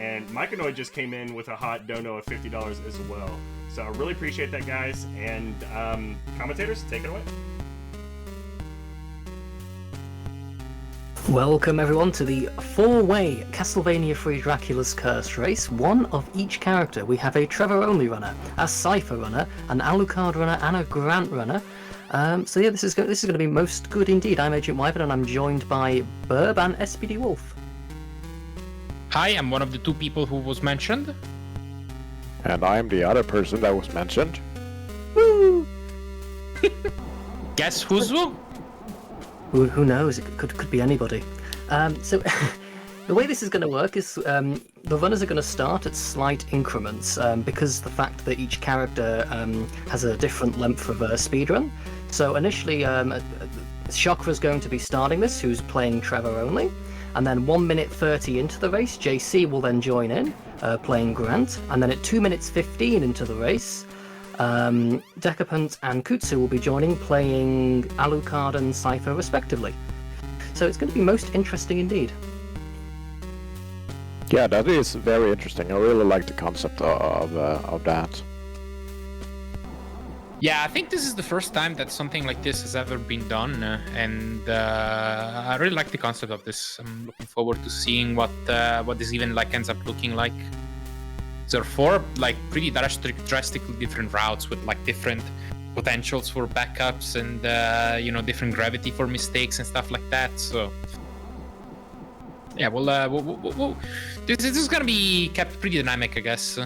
and Mykonoid just came in with a hot dono of $50 as well. So I really appreciate that, guys. And commentators, take it away. Welcome everyone to the four-way Castlevania III Dracula's Curse race, one of each character. We have a Trevor only runner, a Sypha runner, an Alucard runner, and a Grant runner. So yeah, this is going to be most good indeed. I'm Agent Wyvern, and I'm joined by Burb and SPD Wolf. Hi, I'm one of the two people who was mentioned. And I'm the other person that was mentioned. Woo! Guess who's who? Who knows? It could be anybody. So the way this is going to work is the runners are going to start at slight increments because the fact that each character has a different length of speedrun. So initially, Chakra's going to be starting this, who's playing Trevor only. And then 1 minute 30 into the race, JC will then join in, playing Grant. And then at 2 minutes 15 into the race, Decapent and Kutsu will be joining, playing Alucard and Sypha respectively. So it's going to be most interesting indeed. Yeah, that is very interesting. I really like the concept of that. Yeah, I think this is the first time that something like this has ever been done, and I really like the concept of this. I'm looking forward to seeing what this even ends up looking like. There are four pretty drastically different routes with different potentials for backups and different gravity for mistakes and stuff like that. So yeah, this is gonna be kept pretty dynamic, I guess.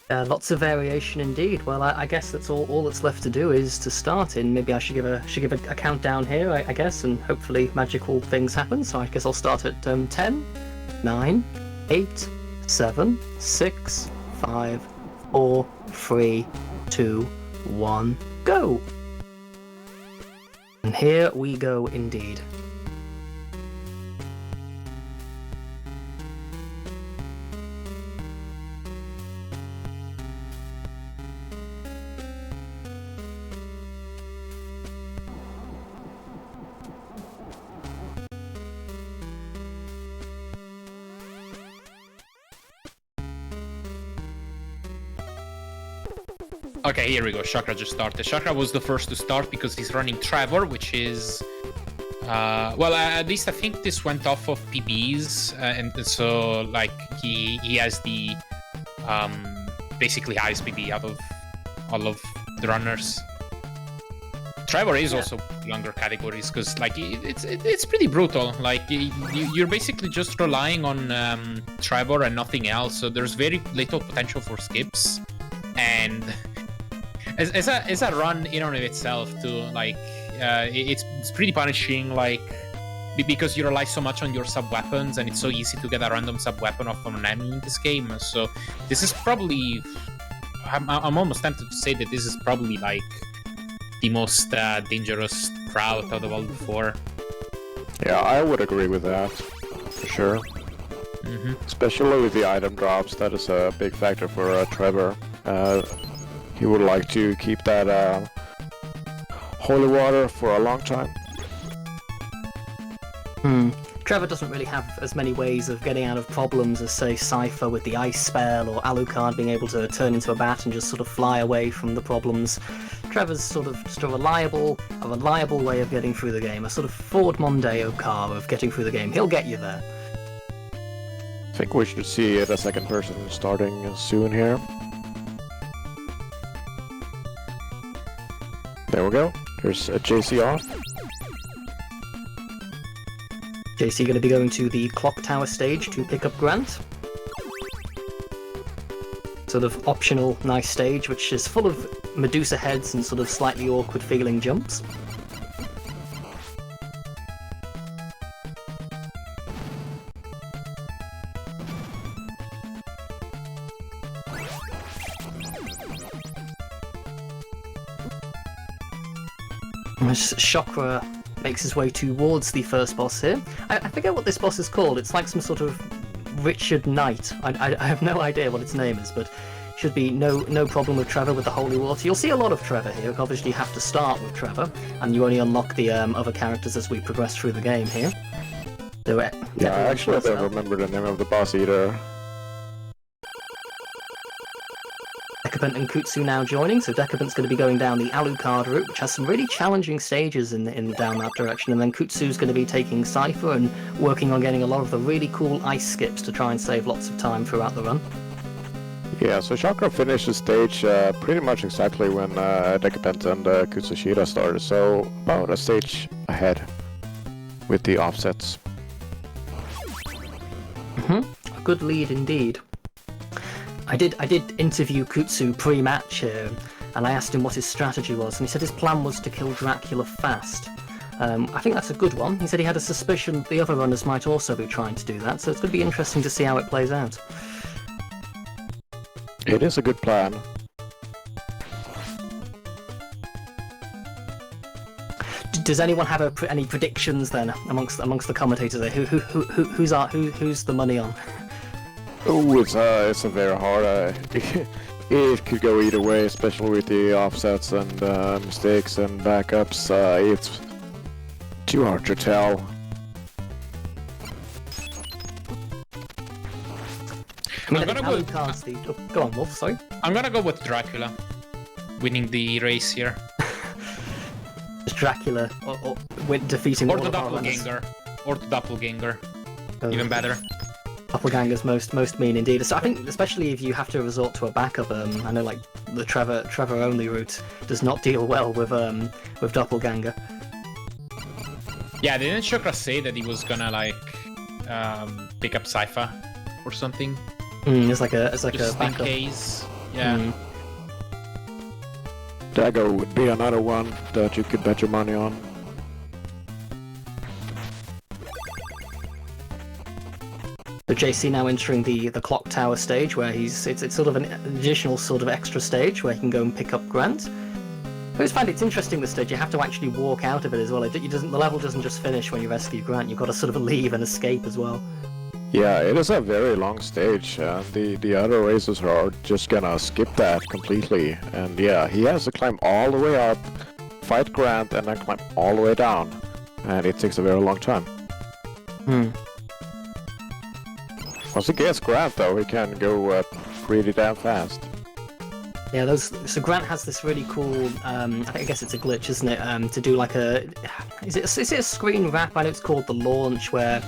Lots of variation indeed. Well, I guess that's all that's left to do is to start in. Maybe I should give a countdown here, I guess, and hopefully magical things happen. So I guess I'll start at 10, 9, 8, 7, 6, 5, 4, 3, 2, 1, go! And here we go indeed. Okay, here we go. Chakra just started. Chakra was the first to start because he's running Trevor, which is... at least I think this went off of PBs, and so, he has the, basically highest PB out of all of the runners. Trevor is also younger categories, because, it's pretty brutal. You're basically just relying on Trevor and nothing else, so there's very little potential for skips, and... As a run in and of itself too, it's pretty punishing, because you rely so much on your sub-weapons, and it's so easy to get a random sub-weapon off of an enemy in this game. So this is probably, I'm almost tempted to say that this is probably the most dangerous route out of all the four. Yeah, I would agree with that, for sure. Mm-hmm. Especially with the item drops, that is a big factor for Trevor. He would like to keep that holy water for a long time. Trevor doesn't really have as many ways of getting out of problems as, say, Sypha with the ice spell, or Alucard being able to turn into a bat and just sort of fly away from the problems. Trevor's sort of just a reliable way of getting through the game, a sort of Ford Mondeo car of getting through the game. He'll get you there. I think we should see the second person starting soon here. There we go. There's a JC off. JC going to be going to the clock tower stage to pick up Grant. Sort of optional nice stage, which is full of Medusa heads and sort of slightly awkward feeling jumps. As Chakra makes his way towards the first boss here. I forget what this boss is called. It's like some sort of Richard Knight. I have no idea what its name is, but should be no problem with Trevor with the holy water. You'll see a lot of Trevor here. Obviously you have to start with Trevor, and you only unlock the other characters as we progress through the game here. So Yeah, actually, I don't remember the name of the boss either. Decapent and Kutsu now joining, so Decapent's going to be going down the Alucard route, which has some really challenging stages in down that direction, and then Kutsu's going to be taking Sypha and working on getting a lot of the really cool ice skips to try and save lots of time throughout the run. Yeah, so Chakra finished the stage pretty much exactly when Decapent and KutsuSheeta started, so about a stage ahead with the offsets. A good lead indeed. I did interview Kutsu pre-match here, and I asked him what his strategy was, and he said his plan was to kill Dracula fast. I think that's a good one. He said he had a suspicion the other runners might also be trying to do that, so it's going to be interesting to see how it plays out. It is a good plan. Does anyone have any predictions then amongst the commentators there? Who's the money on? Oh, it's a very hard. It could go either way, especially with the offsets and mistakes and backups. It's too hard to tell. I'm gonna go with... Go on, Wolf, sorry. I'm gonna go with Dracula winning the race here. Just Dracula or defeating or all the of our runners. doppelganger. Or the doppelganger. Oh. Even better. Doppelganger's most mean indeed. So I think especially if you have to resort to a backup, I know like the Trevor only route does not deal well with Doppelganger. Yeah, didn't Chakra say that he was gonna like pick up Sypha or something? It's like a Just backup. in case. Yeah. Dagger would be another one that you could bet your money on. So JC now entering the clock tower stage where it's sort of an additional sort of extra stage where he can go and pick up Grant. I always find it's interesting this stage, you have to actually walk out of it as well. The level doesn't just finish when you rescue Grant, you've got to sort of leave and escape as well. Yeah, it is a very long stage. The other racers are just gonna skip that completely. And yeah, he has to climb all the way up, fight Grant, and then climb all the way down. And it takes a very long time. Once he gets Grant, though, he can go pretty damn fast. Yeah, so Grant has this really cool, I guess it's a glitch, isn't it? To do like is it a screen wrap? I know it's called the launch, where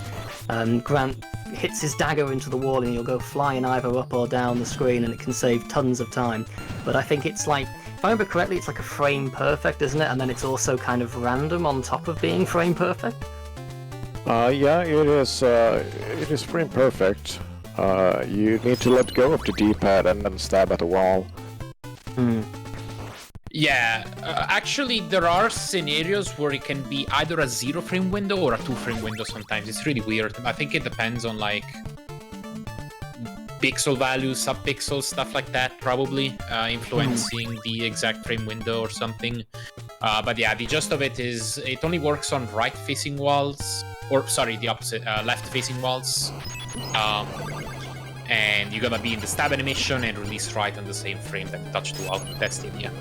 Grant hits his dagger into the wall and he'll go flying either up or down the screen, and it can save tons of time. But I think it's like, if I remember correctly, it's like a frame perfect, isn't it? And then it's also kind of random on top of being frame perfect. Yeah, it is frame perfect. You need to let go of the D-pad and then stab at the wall. Yeah, actually there are scenarios where it can be either a 0 frame window or a 2 frame window sometimes. It's really weird. I think it depends on like pixel values, subpixels, stuff like that, probably influencing the exact frame window or something. But yeah, the gist of it is it only works on right facing walls, or sorry, the opposite, left facing walls. And you're gonna be in the stab animation and release right on the same frame that you touched the wall. That's the idea.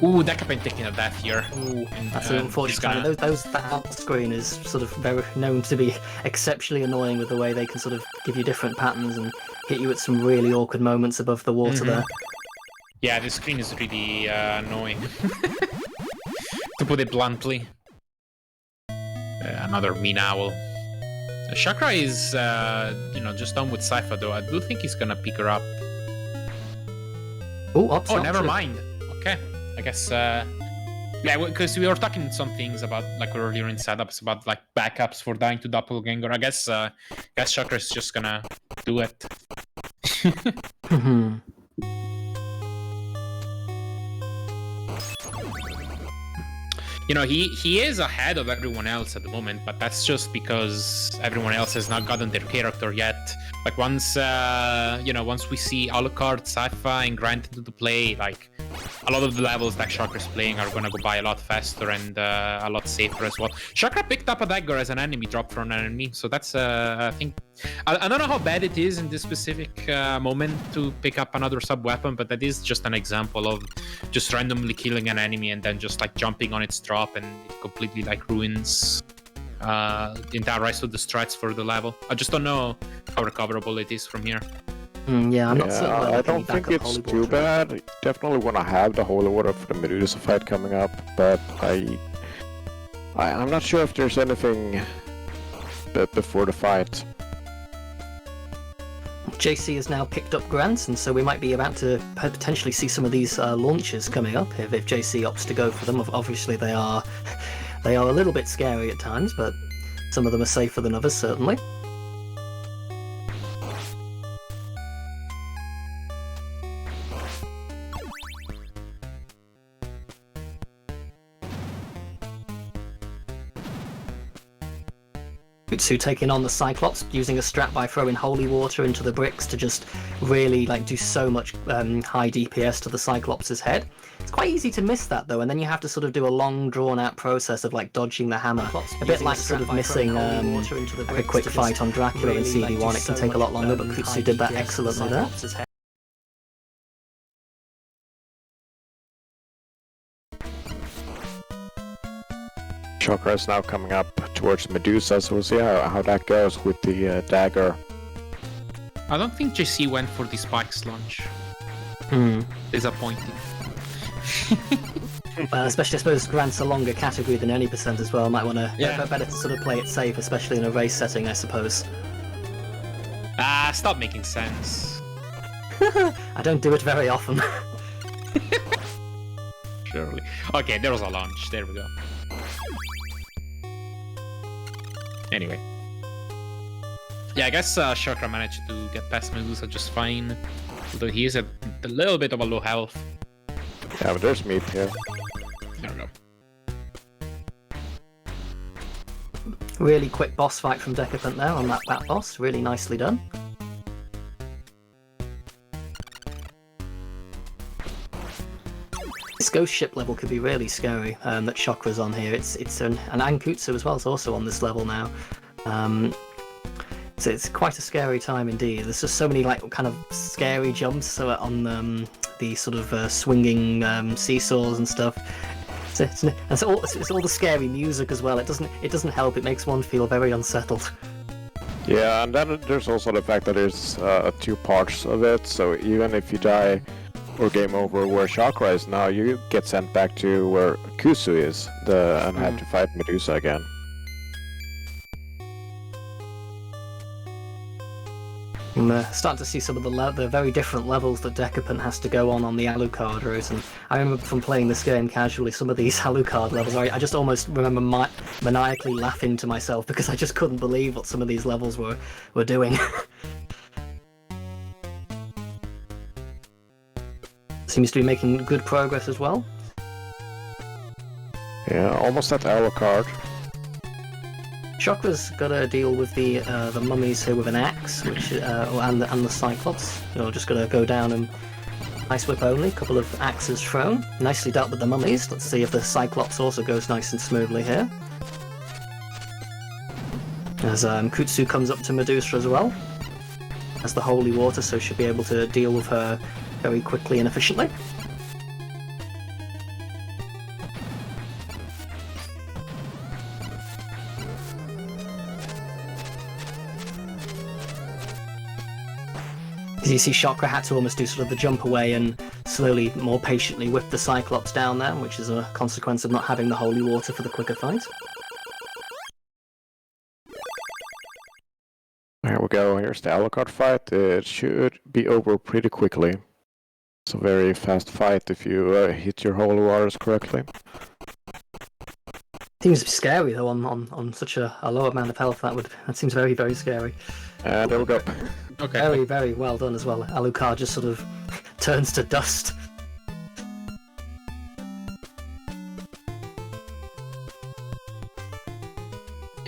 Ooh, decapent taking a death here. Ooh, and that's an unfortunate. That screen is sort of very known to be exceptionally annoying with the way they can sort of give you different patterns and hit you at some really awkward moments above the water there. Yeah, this screen is really annoying. To put it bluntly. Another mean owl. Chakra is, just done with Sypha, though. I do think he's gonna pick her up. Oh, never mind. Okay, I guess, yeah, because we were talking some things about, like, earlier in setups, about, like, backups for dying to Doppelganger. I guess Chakra is just gonna do it. You know, he is ahead of everyone else at the moment, but that's just because everyone else has not gotten their character yet. Like once we see Alucard, Sypha, and Grant into the play, like a lot of the levels that Chakra's playing are gonna go by a lot faster and a lot safer as well. Chakra picked up a dagger as an enemy drop from an enemy, so that's I think I don't know how bad it is in this specific moment to pick up another sub-weapon, but that is just an example of just randomly killing an enemy and then just like jumping on its drop, and it completely like ruins the entire rest of the strats for the level. I just don't know how recoverable it is from here. Yeah, I'm not certain. I don't think it's too bad. You definitely want to have the holy water for the Medusa fight coming up, but I'm not sure if there's anything before the fight. JC has now picked up grants, and so we might be about to potentially see some of these launches coming up if JC opts to go for them. Obviously, they are a little bit scary at times, but some of them are safer than others, certainly. Kutsu taking on the Cyclops, using a strat by throwing holy water into the bricks to just really do so much high DPS to the Cyclops' head. It's quite easy to miss that though, and then you have to sort of do a long drawn out process of dodging the hammer. A bit like sort of missing like a quick fight on Dracula in CD1, it can take a lot longer, but Kutsu did that excellently there. Chakra is now coming up towards Medusa, so we'll see how that goes with the dagger. I don't think JC went for the spikes launch. Disappointing. Well, especially I suppose Grant's a longer category than any percent as well. Might want to better to sort of play it safe, especially in a race setting, I suppose. Stop making sense. I don't do it very often. Surely. Okay, there was a launch. There we go. Anyway. Yeah, I guess Chakra managed to get past Medusa just fine. Although he is a little bit of a low health. Yeah, but there's meat here. There we go. Really quick boss fight from Decapent there on that bat boss. Really nicely done. This ghost ship level could be really scary that Chakra's on here. And Ankutsu as well is also on this level now. So it's quite a scary time indeed. There's just so many kind of scary jumps on the sort of swinging seesaws and stuff. It's all the scary music as well. It doesn't help. It makes one feel very unsettled. Yeah, and then there's also the fact that there's two parts of it. So even if you die or game over where Chakra is now, you get sent back to where Kutsu is and have to fight Medusa again. I'm starting to see some of the very different levels that Decapent has to go on the Alucard route, and I remember from playing this game casually, some of these Alucard levels, I just almost remember maniacally laughing to myself because I just couldn't believe what some of these levels were doing. Seems to be making good progress as well. Yeah, almost at Alucard. Chakra's got to deal with the mummies here with an axe, and the Cyclops. Just got to go down and ice whip only. A couple of axes thrown. Nicely dealt with the mummies. Let's see if the Cyclops also goes nice and smoothly here. As Kutsu comes up to Medusa as well. Has the holy water, so should be able to deal with her very quickly and efficiently. As you see, Chakra had to almost do sort of the jump away and slowly, more patiently whip the Cyclops down there, which is a consequence of not having the holy water for the quicker fight. Here we go, here's the Alucard fight. It should be over pretty quickly. It's a very fast fight if you hit your holy waters correctly. Seems scary though on such a low amount of health. That seems very, very scary. And there we go. Okay. Very, very well done as well. Alucard just sort of turns to dust.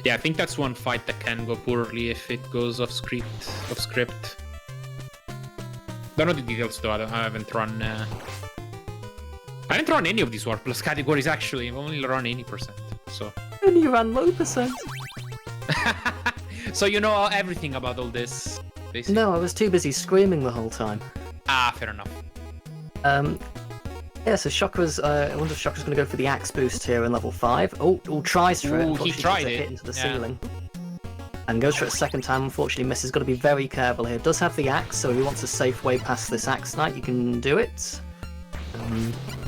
Yeah, I think that's one fight that can go poorly if it goes off script. Don't know the details though. I haven't run. I haven't run any of these War Plus categories actually. I've only run 80%. So. And you ran low percent. So you know everything about all this. Basically. No, I was too busy screaming the whole time. Ah, fair enough. Yeah, so Chakra's, I wonder if Chakra's going to go for the axe boost here in level 5. Oh, tries for it. Ooh, he Unfortunately, tried gets a it. hit into the Yeah. ceiling. And goes for it a second time, unfortunately misses. Got to be very careful here. Does have the axe, so if he wants a safe way past this axe knight, you can do it.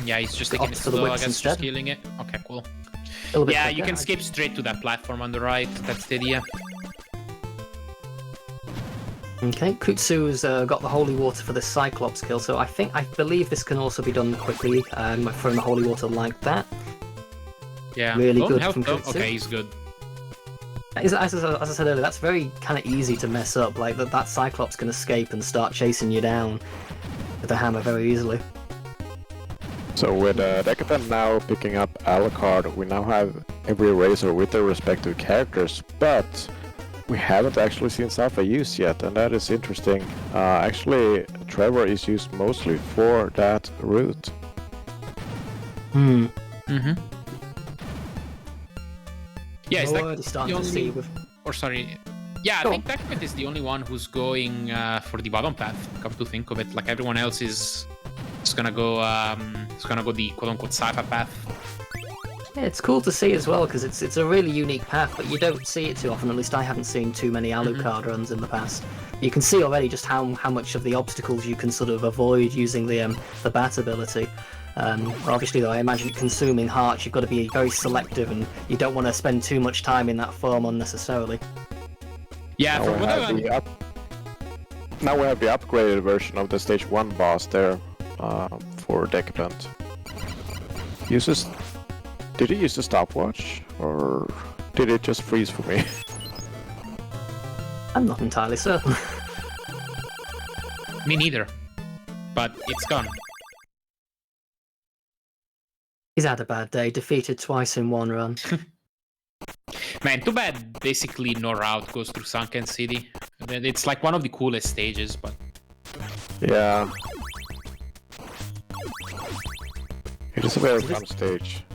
Yeah, he's just Opts taking it for the slow, I whips guess, instead. just healing it. Okay, cool. A little bit Yeah, quicker. you can skip straight to that platform on the right. That's the idea. Okay, Kutsu's got the holy water for the Cyclops kill, so I believe this can also be done quickly, throwing the holy water like that. Yeah. Really good health from though. Kutsu. Okay, he's good. As I said earlier, that's very kind of easy to mess up. Like that Cyclops can escape and start chasing you down with the hammer very easily. So with Decapent now picking up Alucard, we now have every racer with their respective characters, but we haven't actually seen Sypha used yet, and that is interesting. Actually, Trevor is used mostly for that route. Mm-hmm. Yeah, it's We're like already starting the to only... see with... Or sorry. Yeah, I Go think Decapent is the only one who's going for the bottom path. Come to think of it, like everyone else is gonna go. The quote-unquote Sypha path. Yeah, it's cool to see as well because it's a really unique path, but you don't see it too often. At least I haven't seen too many Alucard runs in the past. You can see already just how much of the obstacles you can sort of avoid using the bat ability. Obviously, though, I imagine consuming hearts, you've got to be very selective, and you don't want to spend too much time in that form unnecessarily. Yeah, Now from we, what have I'm... now we have the upgraded version of the stage 1 boss there for Decapent. Did he use the stopwatch, or did it just freeze for me? I'm not entirely certain. Me neither. But it's gone. He's had a bad day, defeated twice in one run. Man, too bad basically no route goes through Sunken City. It's like one of the coolest stages, but... Yeah. It is a very fun stage.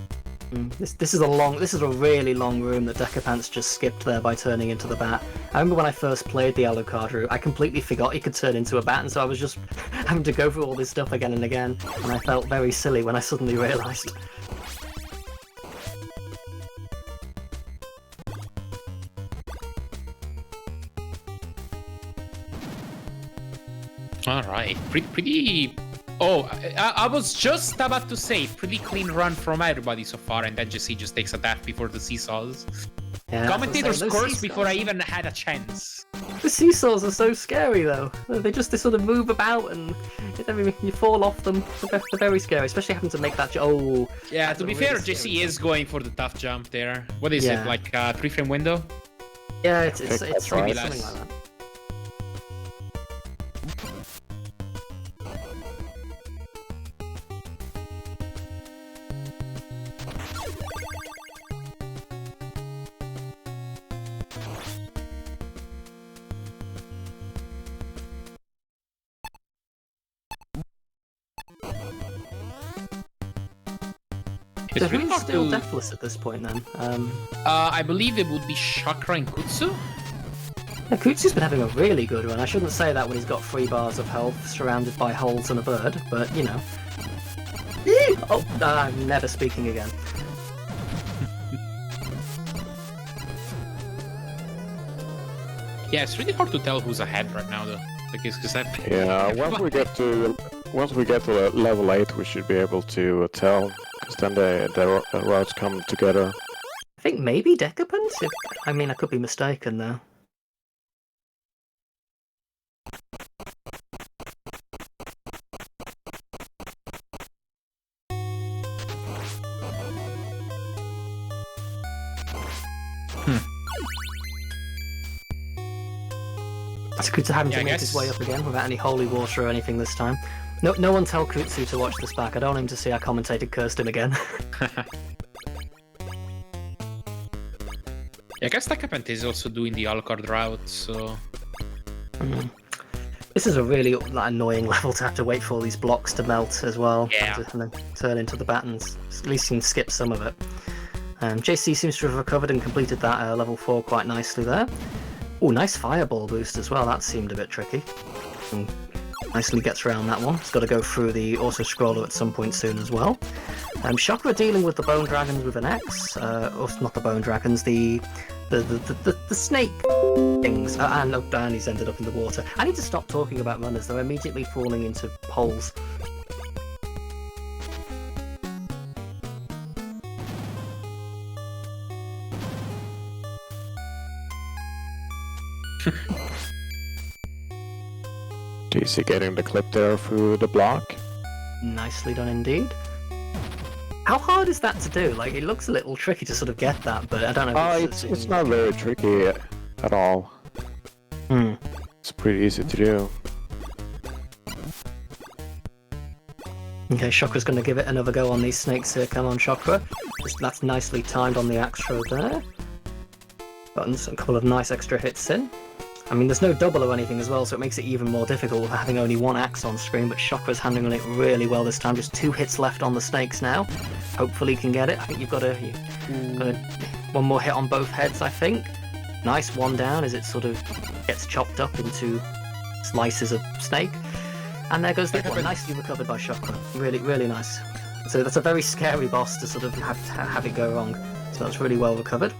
This is a really long room that Decapent's just skipped there by turning into the bat. I remember when I first played the Alucard route, I completely forgot he could turn into a bat, and so I was just having to go through all this stuff again and again, and I felt very silly when I suddenly realised. Alright, pretty... Oh, I was just about to say, pretty clean run from everybody so far, and then Jesse just takes a death before the seesaws. Yeah, Commentators those cursed seesaws- before I even had a chance. The seesaws are so scary though. They sort of move about and you fall off them. They're very scary, especially having to make that. Yeah, that's to a be really fair, scary Jesse jump. is going for the tough jump there. What is Yeah. it, like a 3-frame window? Yeah, it's that's something right. like that. It's So really who's hard still to... deathless at this point then? I believe it would be Chakra and Kutsu. Yeah, Kutsu's been having a really good run. I shouldn't say that when he's got 3 bars of health, surrounded by holes and a bird, but you know. Oh, I'm never speaking again. Yeah, it's really hard to tell who's ahead right now, though. Like, it's because Yeah, once we get to level 8, we should be able to tell, because then the routes come together. I think maybe Decapent? I mean, I could be mistaken though. It's good to having Yeah, to I make his guess- way up again without any holy water or anything this time. No one tell Kutsu to watch this back. I don't want him to see I commentated cursed him again. Yeah, I guess Decapent is also doing the Alucard route, so... This is a really annoying level to have to wait for all these blocks to melt as well. Yeah. And then turn into the battens. At least you can skip some of it. JC seems to have recovered and completed that level 4 quite nicely there. Oh, nice fireball boost as well. That seemed a bit tricky. Nicely gets around that one. It's got to go through the auto-scroller at some point soon as well. Chakra dealing with the bone dragons with an X. Or not the bone dragons, the snake things. And he's ended up in the water. I need to stop talking about runners. They're immediately falling into holes. DC getting the clip there through the block. Nicely done indeed. How hard is that to do? Like, it looks a little tricky to sort of get that, but I don't know. It's not very tricky at all. It's pretty easy to do. Okay, Chakra's going to give it another go on these snakes here. Come on, Chakra. That's nicely timed on the axe throw there. Gotten a couple of nice extra hits in. I mean, there's no double or anything as well, so it makes it even more difficult having only one axe on screen, but Chakra's handling it really well this time. Just 2 hits left on the snakes now. Hopefully he can get it. I think you've got one more hit on both heads, I think. Nice, one down as it sort of gets chopped up into slices of snake. And there goes the one. Nicely recovered by Chakra. Really, really nice. So that's a very scary boss to sort of have it go wrong. So that's really well recovered.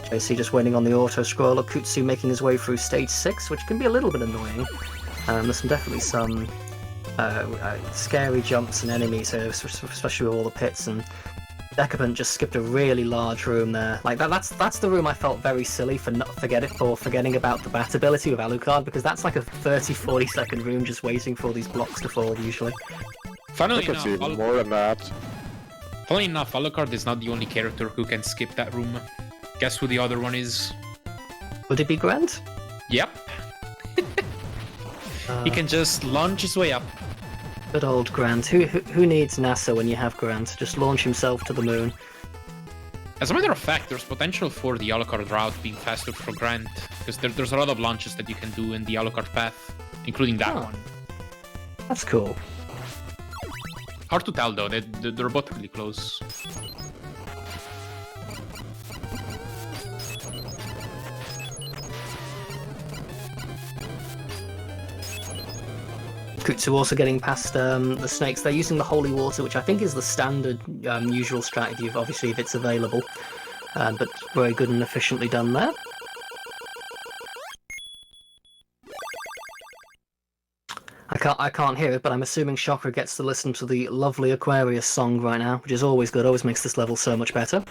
JC just waiting on the auto-scroller. Kutsu making his way through stage 6, which can be a little bit annoying. There's definitely some scary jumps and enemies here, especially with all the pits. And Decapent just skipped a really large room there. Like that's the room I felt very silly for forgetting about the bat ability with Alucard, because that's like a 30-40 second room just waiting for all these blocks to fall usually. Funnily I think it's enough, even more than that. Funnily enough, Alucard is not the only character who can skip that room. Guess who the other one is? Would it be Grant? Yep. He can just launch his way up. Good old Grant. Who needs NASA when you have Grant? Just launch himself to the moon. As a matter of fact, there's potential for the Alucard route being faster for Grant, because there's a lot of launches that you can do in the Alucard path, including that one. That's cool. Hard to tell though, they're both really close. Kutsu also getting past the snakes. They're using the holy water, which I think is the standard usual strategy, obviously if it's available. But very good and efficiently done there. I can't hear it, but I'm assuming Chakra gets to listen to the lovely Aquarius song right now, which is always good, always makes this level so much better.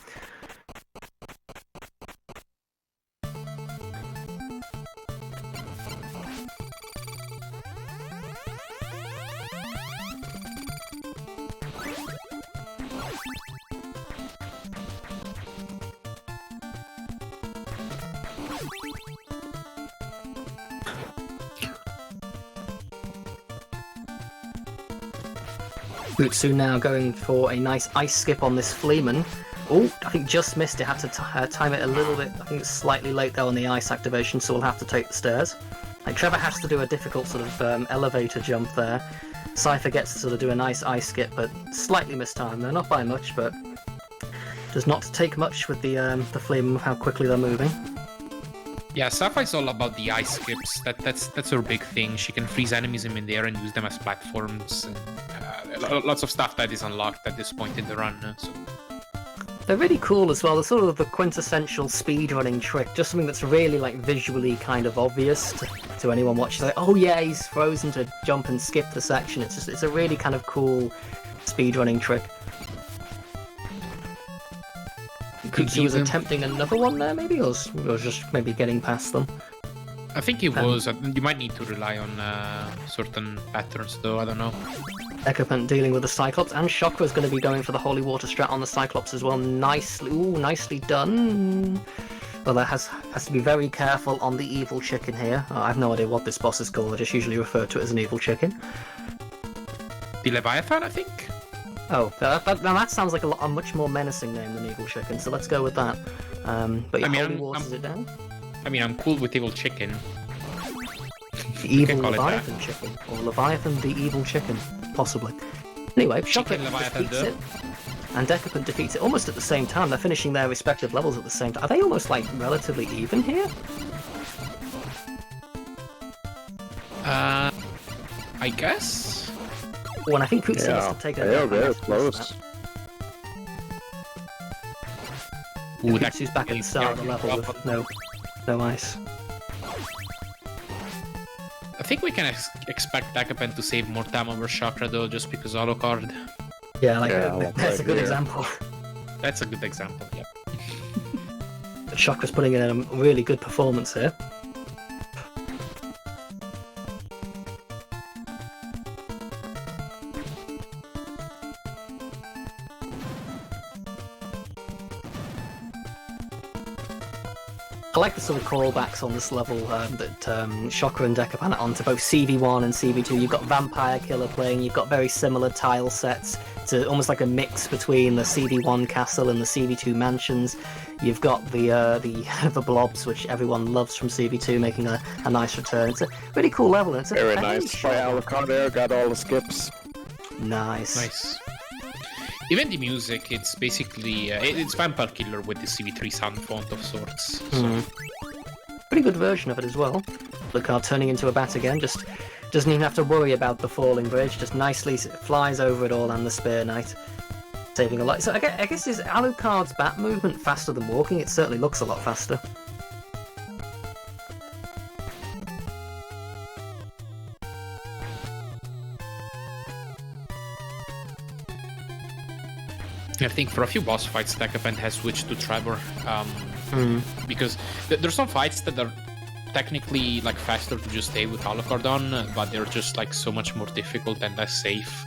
Kutsu now going for a nice ice skip on this Fleeman. Oh, I think just missed it. Had to time it a little bit. I think it's slightly late there on the ice activation, so we'll have to take the stairs. Like Trevor has to do a difficult sort of elevator jump there. Sypha gets to sort of do a nice ice skip, but slightly mistimed. They're not by much, but does not take much with the Fleeman, how quickly they're moving. Yeah, Sypha is all about the ice skips. That's her big thing. She can freeze enemies in midair and use them as platforms. And, lots of stuff that is unlocked at this point in the run. So. They're really cool as well. They're sort of the quintessential speedrunning trick. Just something that's really like visually kind of obvious to anyone watching. Like, oh yeah, he's frozen to jump and skip the section. It's a really kind of cool speedrunning trick. Kutsu was attempting another one there, maybe, or just maybe getting past them. I think he was. You might need to rely on certain patterns, though. I don't know. Decapent dealing with the Cyclops, and Chakra's going to be going for the Holy Water strat on the Cyclops as well. Nicely done. Well, that has to be very careful on the evil chicken here. I have no idea what this boss is called. I just usually refer to it as an evil chicken. The Leviathan, I think. Oh, that sounds like a much more menacing name than Evil Chicken, so let's go with that. But yeah, Holy Waters it down. I mean, I'm cool with Evil Chicken. The Evil Leviathan Chicken, or Leviathan the Evil Chicken, possibly. Anyway, Chakra defeats it, and Decapent defeats it almost at the same time. They're finishing their respective levels at the same time. Are they almost like relatively even here? I I guess. Oh, and I think Kutsu Yeah, must have taken they are a very nice piece of close. that. Ooh, Kutsu's back at the start of the level with no ice. I think we can expect decapent to save more time over Chakra though, just because Alucard. Yeah, Yeah, that's a right good here. example. That's a good example, yeah. Chakra's putting in a really good performance here. I like the sort of callbacks on this level that Chakra and Decapent are onto both CV1 and CV2. You've got Vampire Killer playing, you've got very similar tile sets. It's almost like a mix between the CV1 castle and the CV2 mansions. You've got the blobs, which everyone loves from CV2, making a nice return. It's a really cool level. It's a Very fairly nice. short By one. Alucard there, got all the skips. Nice. Nice. Even the music, it's basically it's Vampire Killer with the CV3 sound font of sorts. So. Pretty good version of it as well. Alucard turning into a bat again, just doesn't even have to worry about the falling bridge, just nicely flies over it all and the Spear Knight, saving a lot. So I guess is Alucard's bat movement faster than walking? It certainly looks a lot faster. I think for a few boss fights, decapent has switched to Trevor, because there's some fights that are technically like faster to just stay with Alucard on, but they're just like so much more difficult and less safe,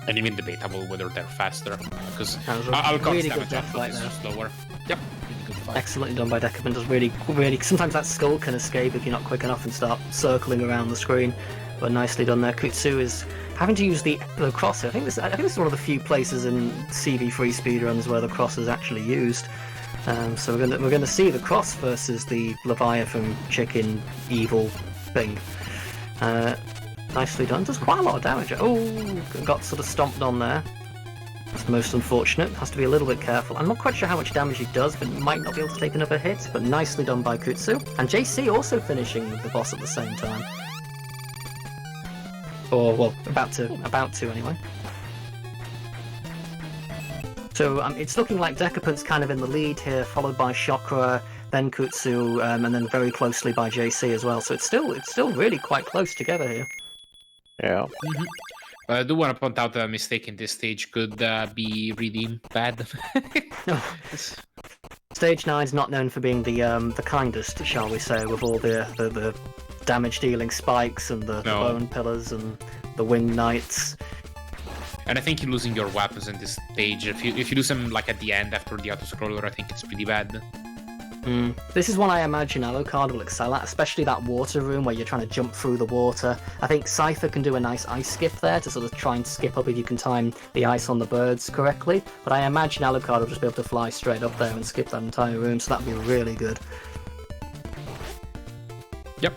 and even debatable whether they're faster because That was a Alucard's really good damage death output fight is there. just lower. Yep, really good fight. Excellently done by Decapent. Does really. Sometimes that skull can escape if you're not quick enough and start circling around the screen, but nicely done there. Kutsu is having to use the cross. I think this is one of the few places in CV3 speedruns where the cross is actually used. So we're gonna see the cross versus the Leviathan chicken evil thing. Nicely done. Does quite a lot of damage. Oh, got sort of stomped on there. That's most unfortunate. Has to be a little bit careful. I'm not quite sure how much damage he does, but might not be able to take another hit. But nicely done by Kutsu. And JC also finishing the boss at the same time. Or well, about to anyway. So it's looking like Decapent's kind of in the lead here, followed by Chakra, then Kutsu, and then very closely by JC as well. So it's still really quite close together here. Yeah. I do want to point out that a mistake in this stage could be really bad. Stage 9's not known for being the kindest, shall we say, with all the damage-dealing spikes and the bone pillars and the winged knights. And I think you're losing your weapons in this stage. If you lose them like at the end after the auto-scroller, I think it's pretty bad. This is one I imagine Alucard will excel at, especially that water room where you're trying to jump through the water. I think Sypha can do a nice ice skip there to sort of try and skip up if you can time the ice on the birds correctly. But I imagine Alucard will just be able to fly straight up there and skip that entire room, so that'd be really good. Yep.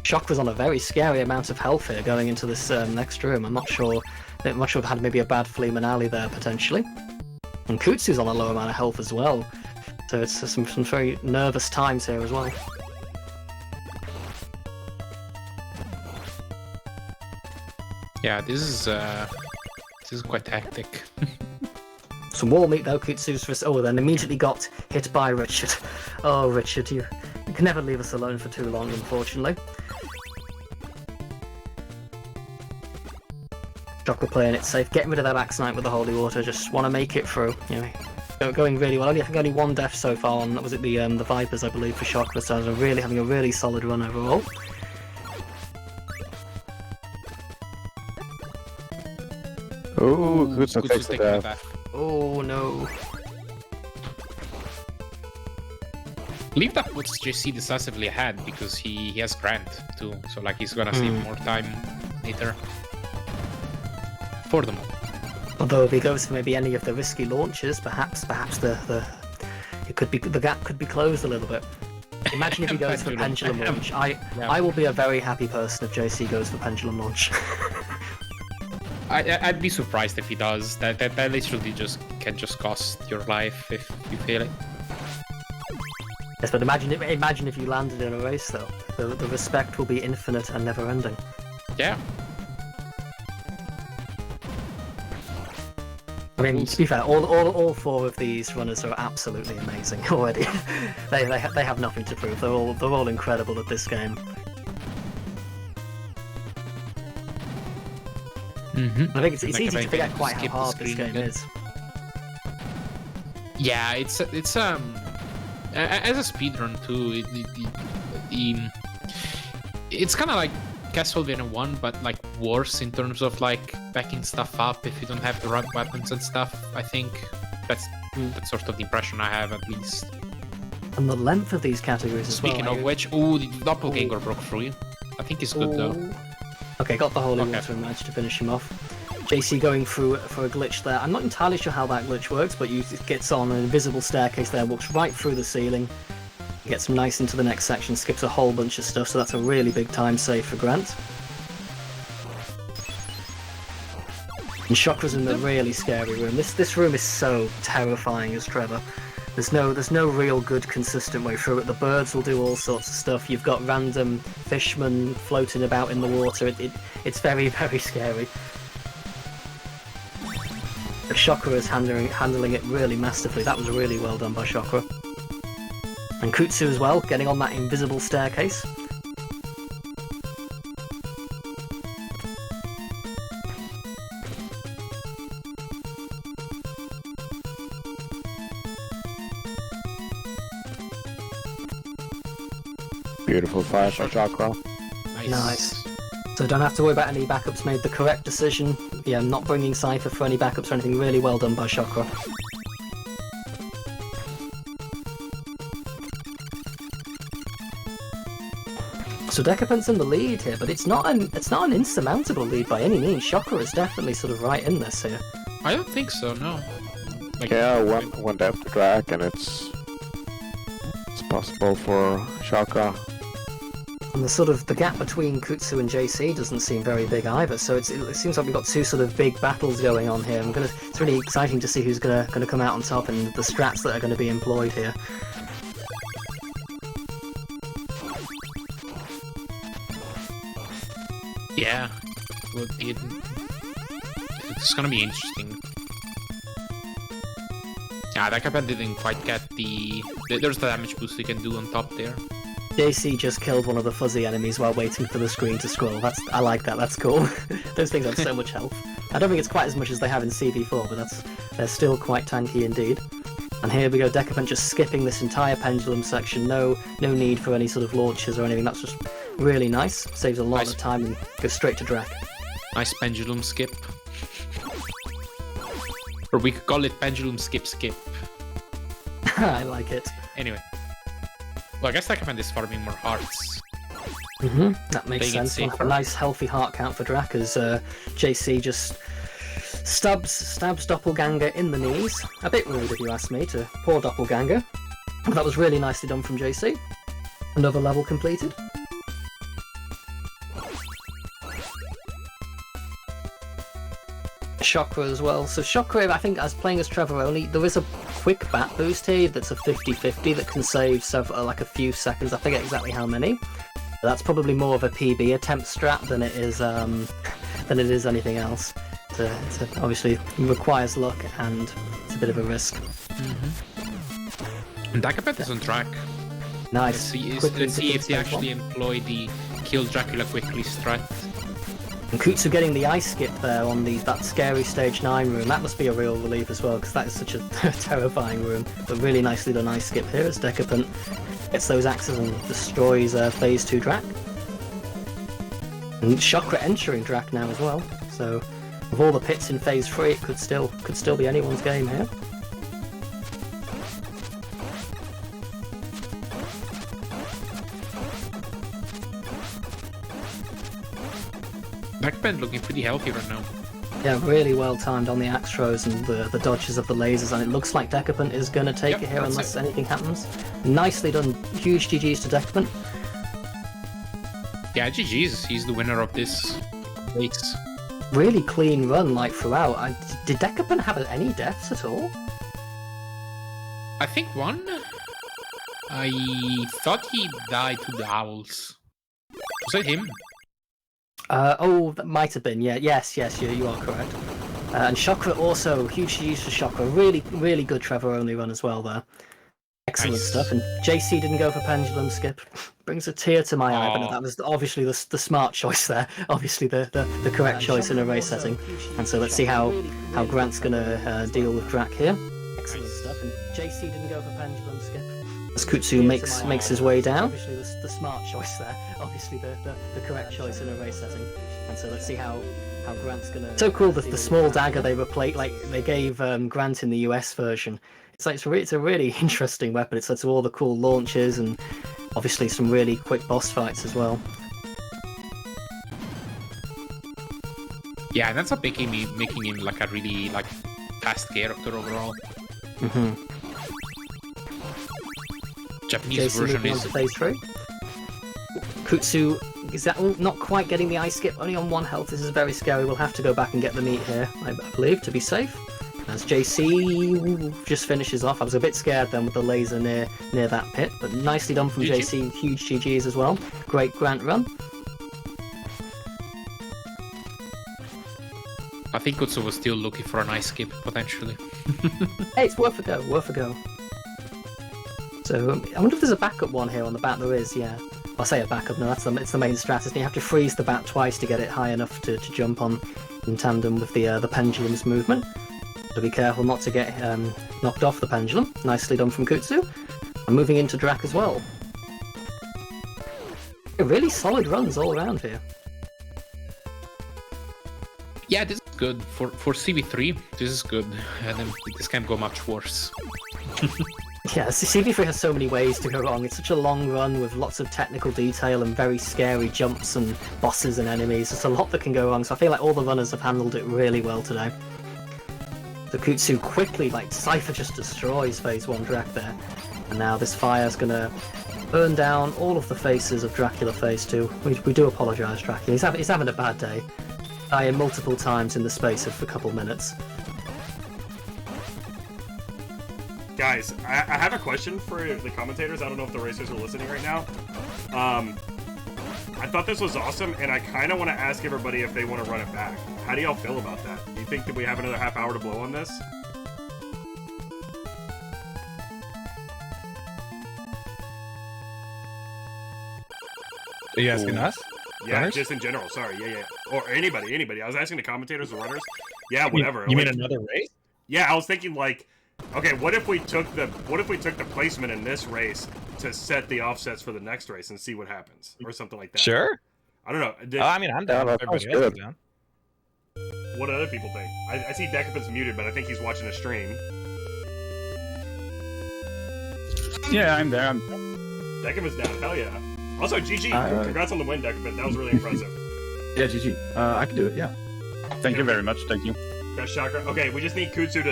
Chakra's on a very scary amount of health here going into this next room. I'm not sure if had maybe a bad Fleeman Alley there potentially. And Kutsu's on a low amount of health as well. So it's some very nervous times here as well. Yeah, this is quite hectic. Some wall meat though, Kutsu's for... Oh, then immediately got hit by Richard. Oh, Richard, you can never leave us alone for too long, unfortunately. Chakra playing it safe, getting rid of that Axe Knight with the Holy Water, just want to make it through. You know, going really well. I think only one death so far on, was it the Vipers, I believe, for Chakra, so really having a really solid run overall. Ooh, Kutsu Kutsu's takes the taking a death. death. Oh no. Leave that puts JC decisively ahead because he has Grant too, so like he's gonna save more time later. For them. Although if he goes for maybe any of the risky launches, perhaps the gap could be closed a little bit. Imagine if he goes for Pendulum Launch. I will be a very happy person if JC goes for Pendulum Launch. I'd be surprised if he does. That literally can just cost your life if you fail it. Yes, but imagine if you landed in a race though. The respect will be infinite and never ending. Yeah. I mean, to be fair, all 4 of these runners are absolutely amazing already. they have nothing to prove. They're all incredible at this game. I think it's easy to forget quite how hard this game is. Yeah, it's as a speedrun too. It's kind of like Castlevania 1, but like worse in terms of like backing stuff up if you don't have the right weapons and stuff. I think that's sort of the impression I have, at least. And the length of these categories as well. Speaking of which, the doppelganger broke through. I think it's good though. Okay, got the holy water and managed to finish him off. JC going through for a glitch there. I'm not entirely sure how that glitch works, but he gets on an invisible staircase there, walks right through the ceiling, gets nice into the next section, skips a whole bunch of stuff, so that's a really big time save for Grant. And Chakra's in the really scary room. This room is so terrifying as Trevor. There's no real good consistent way through it. The birds will do all sorts of stuff. You've got random fishmen floating about in the water. It's very, very scary. But Chakra is handling it really masterfully. That was really well done by Chakra. And Kutsu as well, getting on that invisible staircase. Beautiful fire by Chakra. Nice. So don't have to worry about any backups, made the correct decision. Yeah, not bringing Sypha for any backups or anything. Really well done by Chakra. So decapent's in the lead here, but it's not an insurmountable lead by any means. Chakra is definitely sort of right in this here. I don't think so, no. Like, Yeah, one death to drag, and it's possible for Chakra. And the gap between Kutsu and JC doesn't seem very big either. So it seems like we've got 2 sort of big battles going on here. It's really exciting to see who's gonna come out on top and the strats that are going to be employed here. yeah. It's gonna be interesting. Yeah, that Decapent didn't quite get there's the damage boost you can do on top there. JC just killed one of the fuzzy enemies while waiting for the screen to scroll. I like that, that's cool. Those things have so much health. I don't think it's quite as much as they have in CV4, but they're still quite tanky indeed. And here we go, Decapent just skipping this entire pendulum section. No need for any sort of launches or anything. That's just really nice. Saves a lot of time and goes straight to Drac. Nice pendulum skip. Or we could call it pendulum skip. I like it. Anyway. Well, I guess Decapent is farming more hearts. That makes Playing it sense. safer. A nice healthy heart count for Drac as JC just stabs Doppelganger in the knees. A bit rude if you ask me, to poor Doppelganger. But that was really nicely done from JC. Another level completed. Chakra as well. So Chakra, I think, as playing as Trevor only, there is a quick bat boost here that's a 50-50 that can save like a few seconds. I forget exactly how many. But that's probably more of a PB attempt strat than it is anything else. It obviously requires luck and it's a bit of a risk. And Decapent is on track. Nice. Let's see if they actually employ the kill Dracula quickly strat. And Kutsu getting the ice skip there on that scary stage 9 room, that must be a real relief as well, because that is such a terrifying room. But really nicely done ice skip here as Decapent gets those axes and destroys phase 2 Drac. And Chakra entering Drac now as well, so with all the pits in phase 3 it could still be anyone's game here. Decapent looking pretty healthy right now. Yeah, really well timed on the axe throws and the dodges of the lasers, and it looks like Decapent is going to take it here unless anything happens. Nicely done. Huge GG's to Decapent. Yeah, GG's. He's the winner of this race. Really clean run, like, throughout. Did Decapent have any deaths at all? I think one. I thought he died to the owls. Was that him? Oh, that might have been. Yeah. Yes. You are correct. And Chakra also, huge use for Chakra. Really, really good Trevor only run as well there. Excellent Nice. stuff. And JC didn't go for pendulum skip. Brings a tear to my eye, but Aw. that was obviously the smart choice there. Obviously the correct choice in a race setting. And so let's see how Grant's gonna deal with Drac here. Excellent stuff. And JC didn't go for pendulum skip. As Kutsu makes his way down. Obviously the smart choice there. Obviously the correct choice in a race setting. And so let's see how Grant's gonna. So cool that the small dagger they replaced, like they gave Grant in the US version. It's a really interesting weapon. It's led to all the cool launches and obviously some really quick boss fights as well. Yeah, that's a making him like a really like fast character overall. Mm-hmm. Japanese Jason version moving on is to phase 3. Kutsu is that not quite getting the ice skip, only on 1 health. This is very scary. We'll have to go back and get the meat here, I believe, to be safe. As JC just finishes off. I was a bit scared then with the laser near that pit, but nicely done from GG. JC. Huge GGs as well. Great Grant run. I think Kutsu was still looking for an ice skip potentially. Hey, it's worth a go. So I wonder if there's a backup one here on the bat. There is, yeah. I'll say a backup. No, it's the main strategy. You have to freeze the bat twice to get it high enough to jump on in tandem with the pendulum's movement. So be careful not to get knocked off the pendulum. Nicely done from Kutsu. And moving into Drac as well. Really solid runs all around here. Yeah, this is good for CV3. This is good, and then this can go much worse. Yeah, CV3 has so many ways to go wrong. It's such a long run with lots of technical detail and very scary jumps and bosses and enemies. There's a lot that can go wrong, so I feel like all the runners have handled it really well today. The Kutsu quickly, like Sypha just destroys phase 1 Drac there. And now this fire's gonna burn down all of the faces of Dracula phase 2. We do apologise, Dracula. He's having a bad day. Dying multiple times in the space of a couple minutes. Guys, I have a question for the commentators. I don't know if the racers are listening right now. I thought this was awesome, and I kind of want to ask everybody if they want to run it back. How do y'all feel about that? Do you think that we have another half hour to blow on this? Are you asking us? Yeah, Runners? just in general. Sorry, yeah. Or anybody. I was asking the commentators, the runners. Yeah, whatever. You mean Like, another race? yeah, I was thinking like, okay, what if we took the placement in this race to set the offsets for the next race and see what happens, or something like that. Sure. I don't know. I mean, I'm down. Yeah, If that everybody sounds else is good. down. What do other people think? I see Decapent's muted, but I think he's watching a stream. Yeah, I'm there. Decapent's down. Hell yeah. Also, GG. Congrats on the win, Decapent. That was really impressive. Yeah, GG. I can do it. Yeah. Thank you very much. Thank you. Best chakra. Okay, we just need Kutsu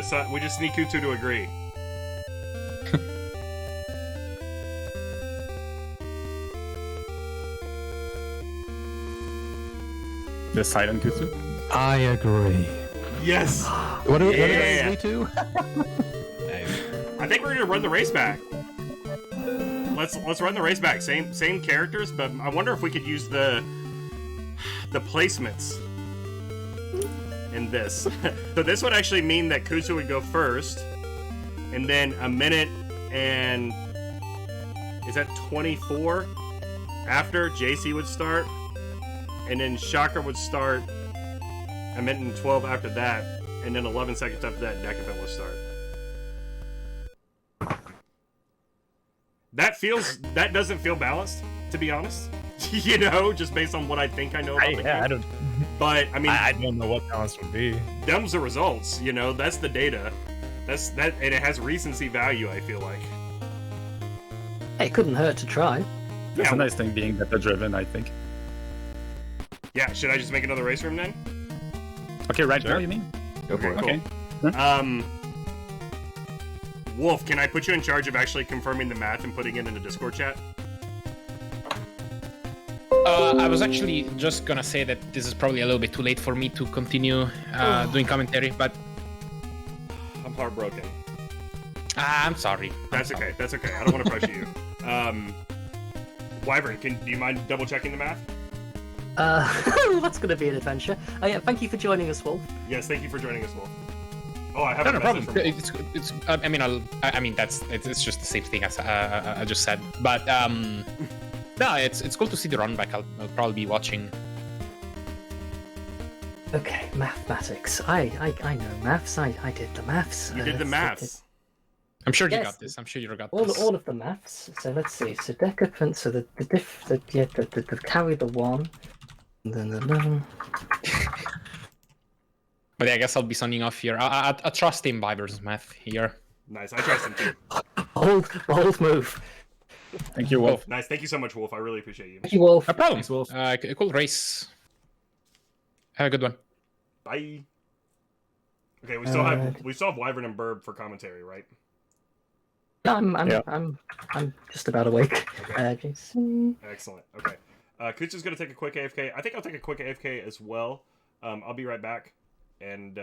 to agree. The silent Kutsu. I agree. Yes. What do Yeah. I agree to? I think we're gonna run the race back. Let's run the race back. Same characters, but I wonder if we could use the placements in this. So this would actually mean that Kutsu would go first, and then a minute and is that 24 after JC would start, and then Chakra would start a minute and 12 after that, and then 11 seconds after that Decapent would start. That doesn't feel balanced, to be honest. You know, just based on what I think I know about the game. I don't. But I mean, I don't know what balance would be. them's the results. You know, that's the data. That's that, and it has recency value. I feel like. Hey, it couldn't hurt to try. It's Yeah. a nice thing being data-driven, I think. Yeah. Should I just make another race room then? Okay, right Sure. now, you mean? Go for it. Okay. Wolf, can I put you in charge of actually confirming the math and putting it in the Discord chat? I was actually just gonna say that this is probably a little bit too late for me to continue doing commentary, but I'm heartbroken. I'm sorry. That's okay. That's okay. I don't want to pressure you. Wyvern, do you mind double checking the math? That's going to be an adventure. Oh yeah, thank you for joining us, Wolf. Yes, thank you for joining us, Wolf. Oh, I have No, a no message problem. from Wolf. It's. I mean, it's just the same thing as I just said. But no, it's cool to see the run back. I'll probably be watching. Okay, mathematics. I know maths. I did the maths. You did the maths. I'm sure you Yes. got this. I'm sure you got All, this. all of the maths. So let's see. So decapent. So the carry the 1. And then the 11. But yeah, I guess I'll be signing off here. I trust Imbibers math here. Nice. I trust him too. Bold move. Thank you, Wolf. Nice. Thank you so much, Wolf. I really appreciate you. Thank you, Wolf. No problem. Thanks, Wolf. Cool race. Have a good one. Bye. Okay, we still have Wyvern and Burb for commentary, right? I'm just about awake. Jason. Excellent. Okay. Kutsu's gonna take a quick AFK. I think I'll take a quick AFK as well. I'll be right back. And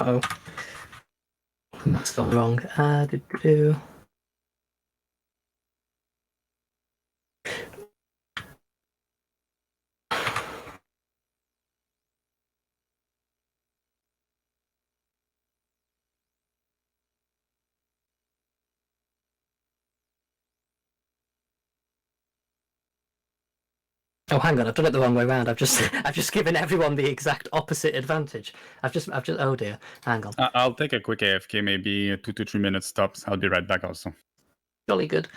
Oh, that's gone wrong. Do. Oh, hang on! I've done it the wrong way round. I've just given everyone the exact opposite advantage. I've just. Oh dear! Hang on. I'll take a quick AFK, maybe 2 to 3 minutes tops. I'll be right back also. Jolly good.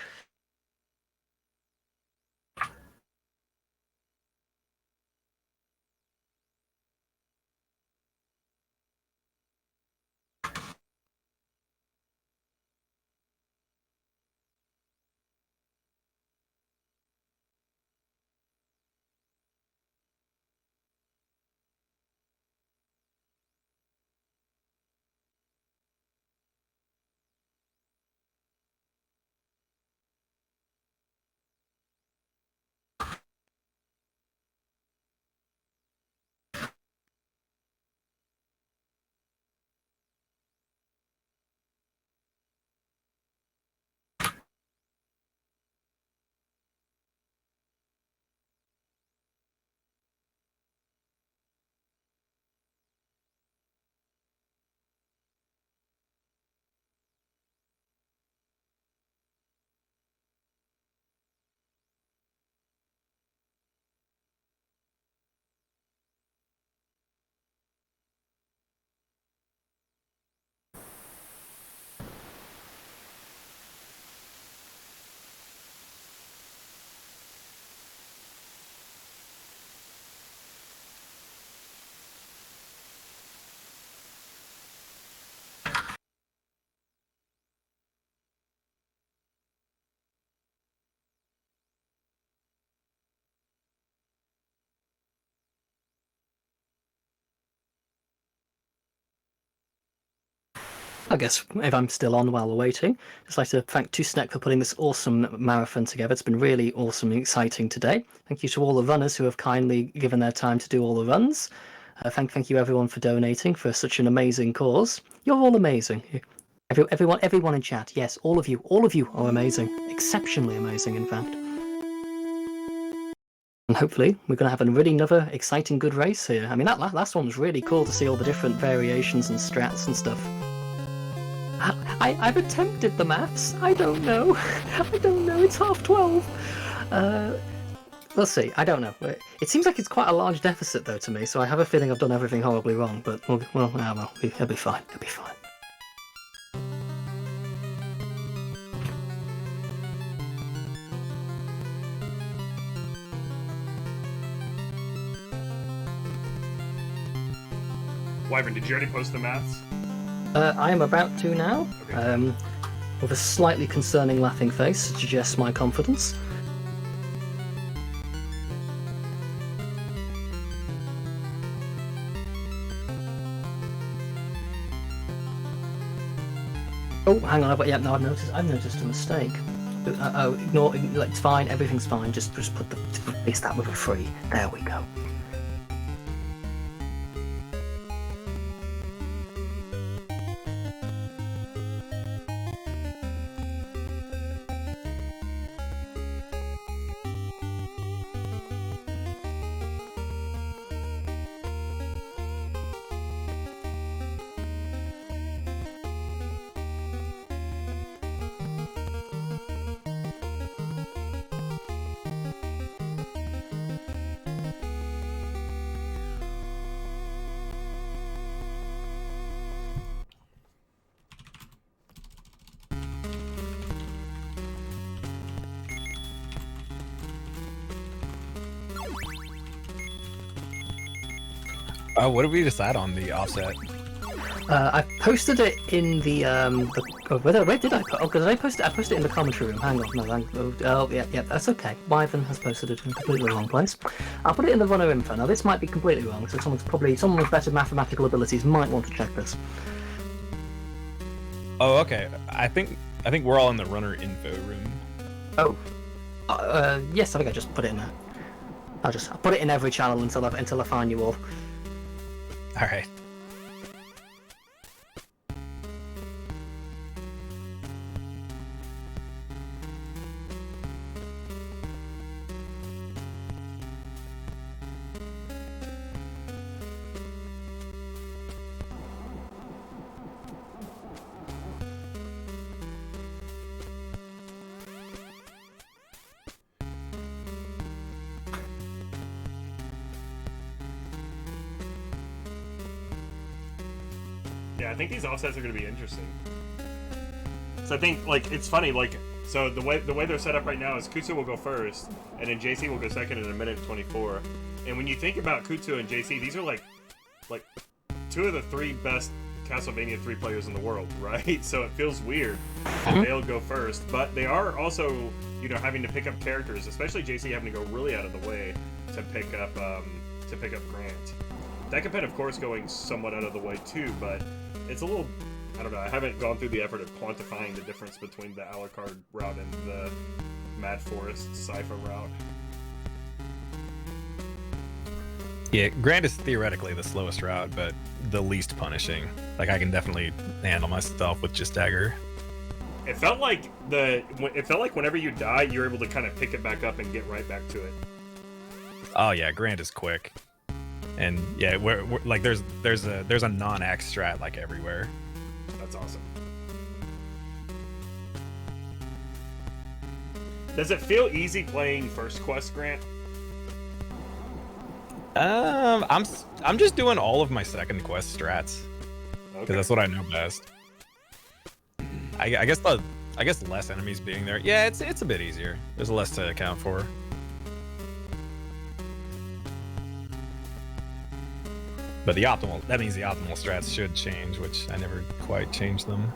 I guess if I'm still on while we're waiting, just like to thank KutsuSheeta for putting this awesome marathon together. It's been really awesome and exciting today. Thank you to all the runners who have kindly given their time to do all the runs. Thank you everyone for donating for such an amazing cause. You're all amazing. Everyone in chat, yes, all of you are amazing, exceptionally amazing, in fact. And hopefully we're going to have a really another exciting, good race here. I mean, that last one was really cool to see all the different variations and strats and stuff. I've attempted the maths. I don't know. It's 12:30. We'll see. I don't know. It seems like it's quite a large deficit, though, to me. So I have a feeling I've done everything horribly wrong. But it'll be fine. It'll be fine. Wyvern, did you already post the maths? I am about to now. Okay. With a slightly concerning laughing face suggests my confidence. Oh, hang on. No, I've noticed a mistake. Ignore. It's fine. Everything's fine. Just replace that with a 3. There we go. What did we decide on the offset? I posted it in the where did I put? Oh, because I posted it in the commentary room. Hang on, yeah, that's okay. Wyvern has posted it in a completely wrong place. I'll put it in the runner info. Now this might be completely wrong, so someone with better mathematical abilities might want to check this. Oh, okay. I think we're all in the runner info room. Oh, yes, I think I just put it in there. I'll put it in every channel until I find you all. All right. Yeah, I think these offsets are going to be interesting. So I think, like, it's funny, like, so the way they're set up right now is Kutsu will go first, and then JC will go second in a minute 24. And when you think about Kutsu and JC, these are like 2 of the 3 best Castlevania 3 players in the world, right? So it feels weird that they'll go first, but they are also, you know, having to pick up characters, especially JC having to go really out of the way to pick up Grant. Decapent, of course, going somewhat out of the way too, but it's a little, I don't know, I haven't gone through the effort of quantifying the difference between the Alucard route and the Mad Forest Sypha route. Yeah, Grant is theoretically the slowest route, but the least punishing. Like, I can definitely handle myself with just dagger. It felt like whenever you die, you're able to kind of pick it back up and get right back to it. Oh yeah, Grant is quick. And yeah, we're like there's a non-axe strat like everywhere. That's awesome. Does it feel easy playing first quest, Grant? I'm just doing all of my second quest strats because that's what I know best. I guess less enemies being there. Yeah, it's a bit easier. There's less to account for. But that means the optimal strats should change, which I never quite changed them.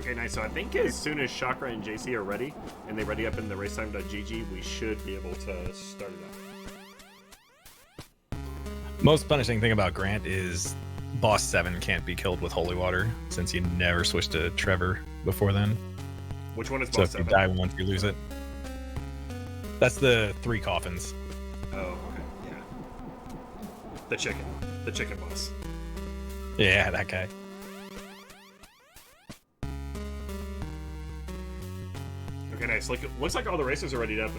Okay, nice. So I think as soon as Chakra and JC are ready, and they ready up in the racetime.gg, we should be able to start it up. Most punishing thing about Grant is boss 7 can't be killed with holy water, since you never switched to Trevor before then. Which one is So boss if 7? you die once, you lose it. That's the 3 coffins. Oh, okay, yeah. The chicken boss. Yeah, that guy. Okay, nice. Looks like all the racers are ready up.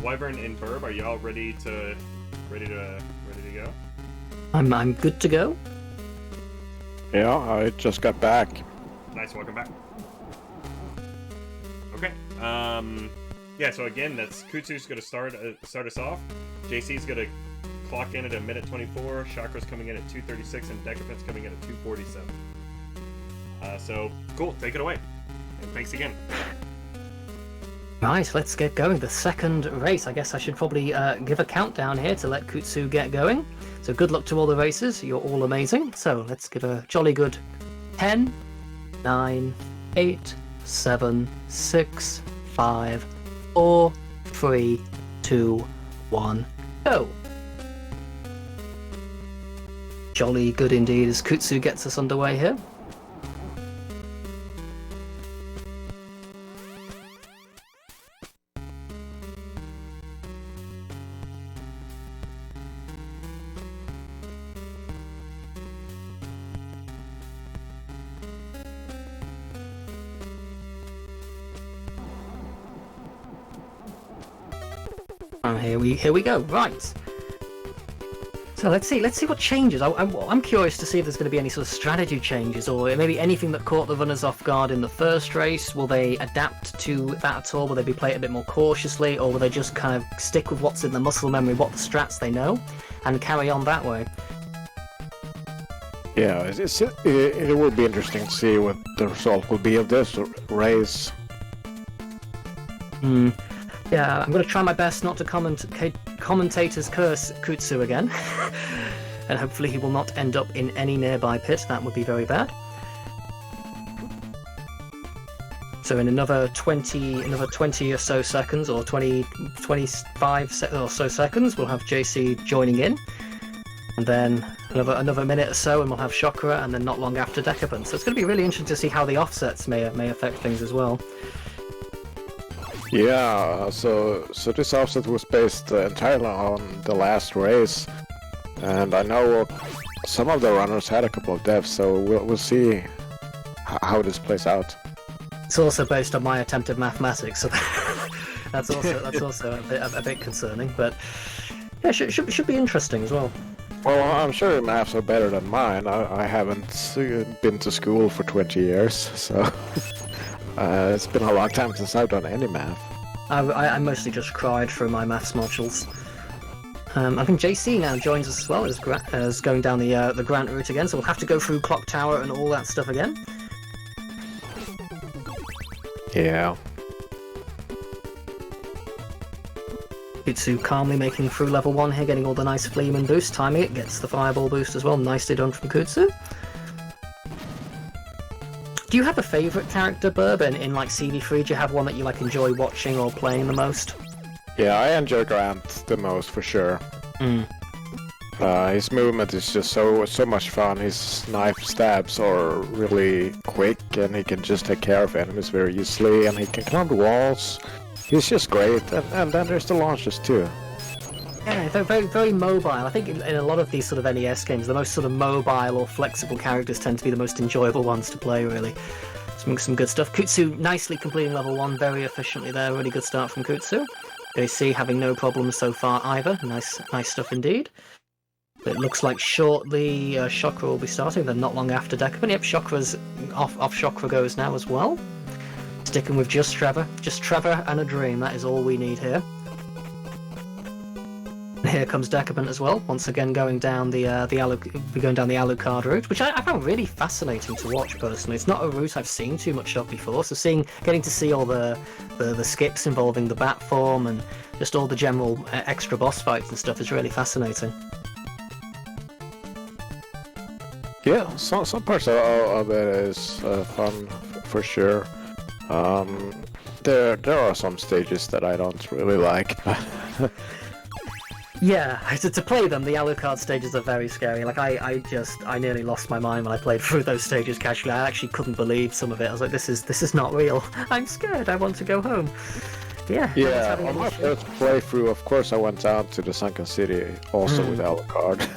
Wyvern and Burb, are y'all ready to go? I'm good to go. Yeah, I just got back. Nice, welcome back. Okay. Yeah. So again, that's Kutsu's gonna start us off. JC's gonna clock in at a minute 24. Chakra's coming in at 2:36, and Decapent's coming in at 2:47. So cool. Take it away. And thanks again. Right, let's get going. The second race. I guess I should probably give a countdown here to let Kutsu get going. So good luck to all the racers. You're all amazing. So let's give a jolly good 10, 9, 8, 7, 6, 5, 4, 3, 2, 1, go. Jolly good indeed as Kutsu gets us underway here. And here we go. Right. So let's see what changes. I'm curious to see if there's going to be any sort of strategy changes, or maybe anything that caught the runners off guard in the first race. Will they adapt to that at all? Will they be playing it a bit more cautiously, or will they just kind of stick with what's in the muscle memory, what the strats they know, and carry on that way? Yeah, it will be interesting to see what the result will be of this race. Yeah, I'm going to try my best not to commentator's curse Kutsu again. And hopefully he will not end up in any nearby pit. That would be very bad. So in another 20 or so seconds, or 25 or so seconds, we'll have JC joining in. And then another minute or so, and we'll have Chakra, and then not long after Decapent. So it's going to be really interesting to see how the offsets may affect things as well. Yeah, so this offset was based entirely on the last race, and I know some of the runners had a couple of deaths, so we'll see how this plays out. It's also based on my attempt at mathematics, so that's also a bit concerning, but yeah, should be interesting as well. Well, I'm sure your maths are better than mine. I haven't been to school for 20 years, so it's been a long time since I've done any math. I mostly just cried through my maths modules. I think JC now joins us as well as going down the Grant route again, so we'll have to go through Clock Tower and all that stuff again. Yeah. Kutsu calmly making through level 1 here, getting all the nice Fleeman boost, timing it, gets the Fireball boost as well, nicely done from Kutsu. Do you have a favourite character, Bourbon, in like CD3? Do you have one that you like enjoy watching or playing the most? Yeah, I enjoy Grant the most for sure. His movement is just so much fun. His knife stabs are really quick, and he can just take care of enemies very easily, and he can climb the walls. He's just great, and then there's the launches too. Yeah, they're very, very mobile. I think in a lot of these sort of NES games, the most sort of mobile or flexible characters tend to be the most enjoyable ones to play, really. Some good stuff. Kutsu nicely completing level 1 very efficiently there. Really good start from Kutsu. JC having no problems so far either. Nice stuff indeed. It looks like shortly Chakra will be starting, then not long after Decapent. Yep, Chakra's off Chakra goes now as well. Sticking with just Trevor and a dream. That is all we need here. Here comes Decapent as well, once again going down the Alucard route, which I found really fascinating to watch personally. It's not a route I've seen too much of before, so getting to see all the skips involving the bat form and just all the general extra boss fights and stuff is really fascinating. Yeah, some parts of it is fun for sure. There are some stages that I don't really like. Yeah, to play them, the Alucard stages are very scary. Like, I nearly lost my mind when I played through those stages casually. I actually couldn't believe some of it. I was like, this is not real. I'm scared. I want to go home. Yeah. Yeah, on my first playthrough, of course, I went down to the Sunken City also with Alucard.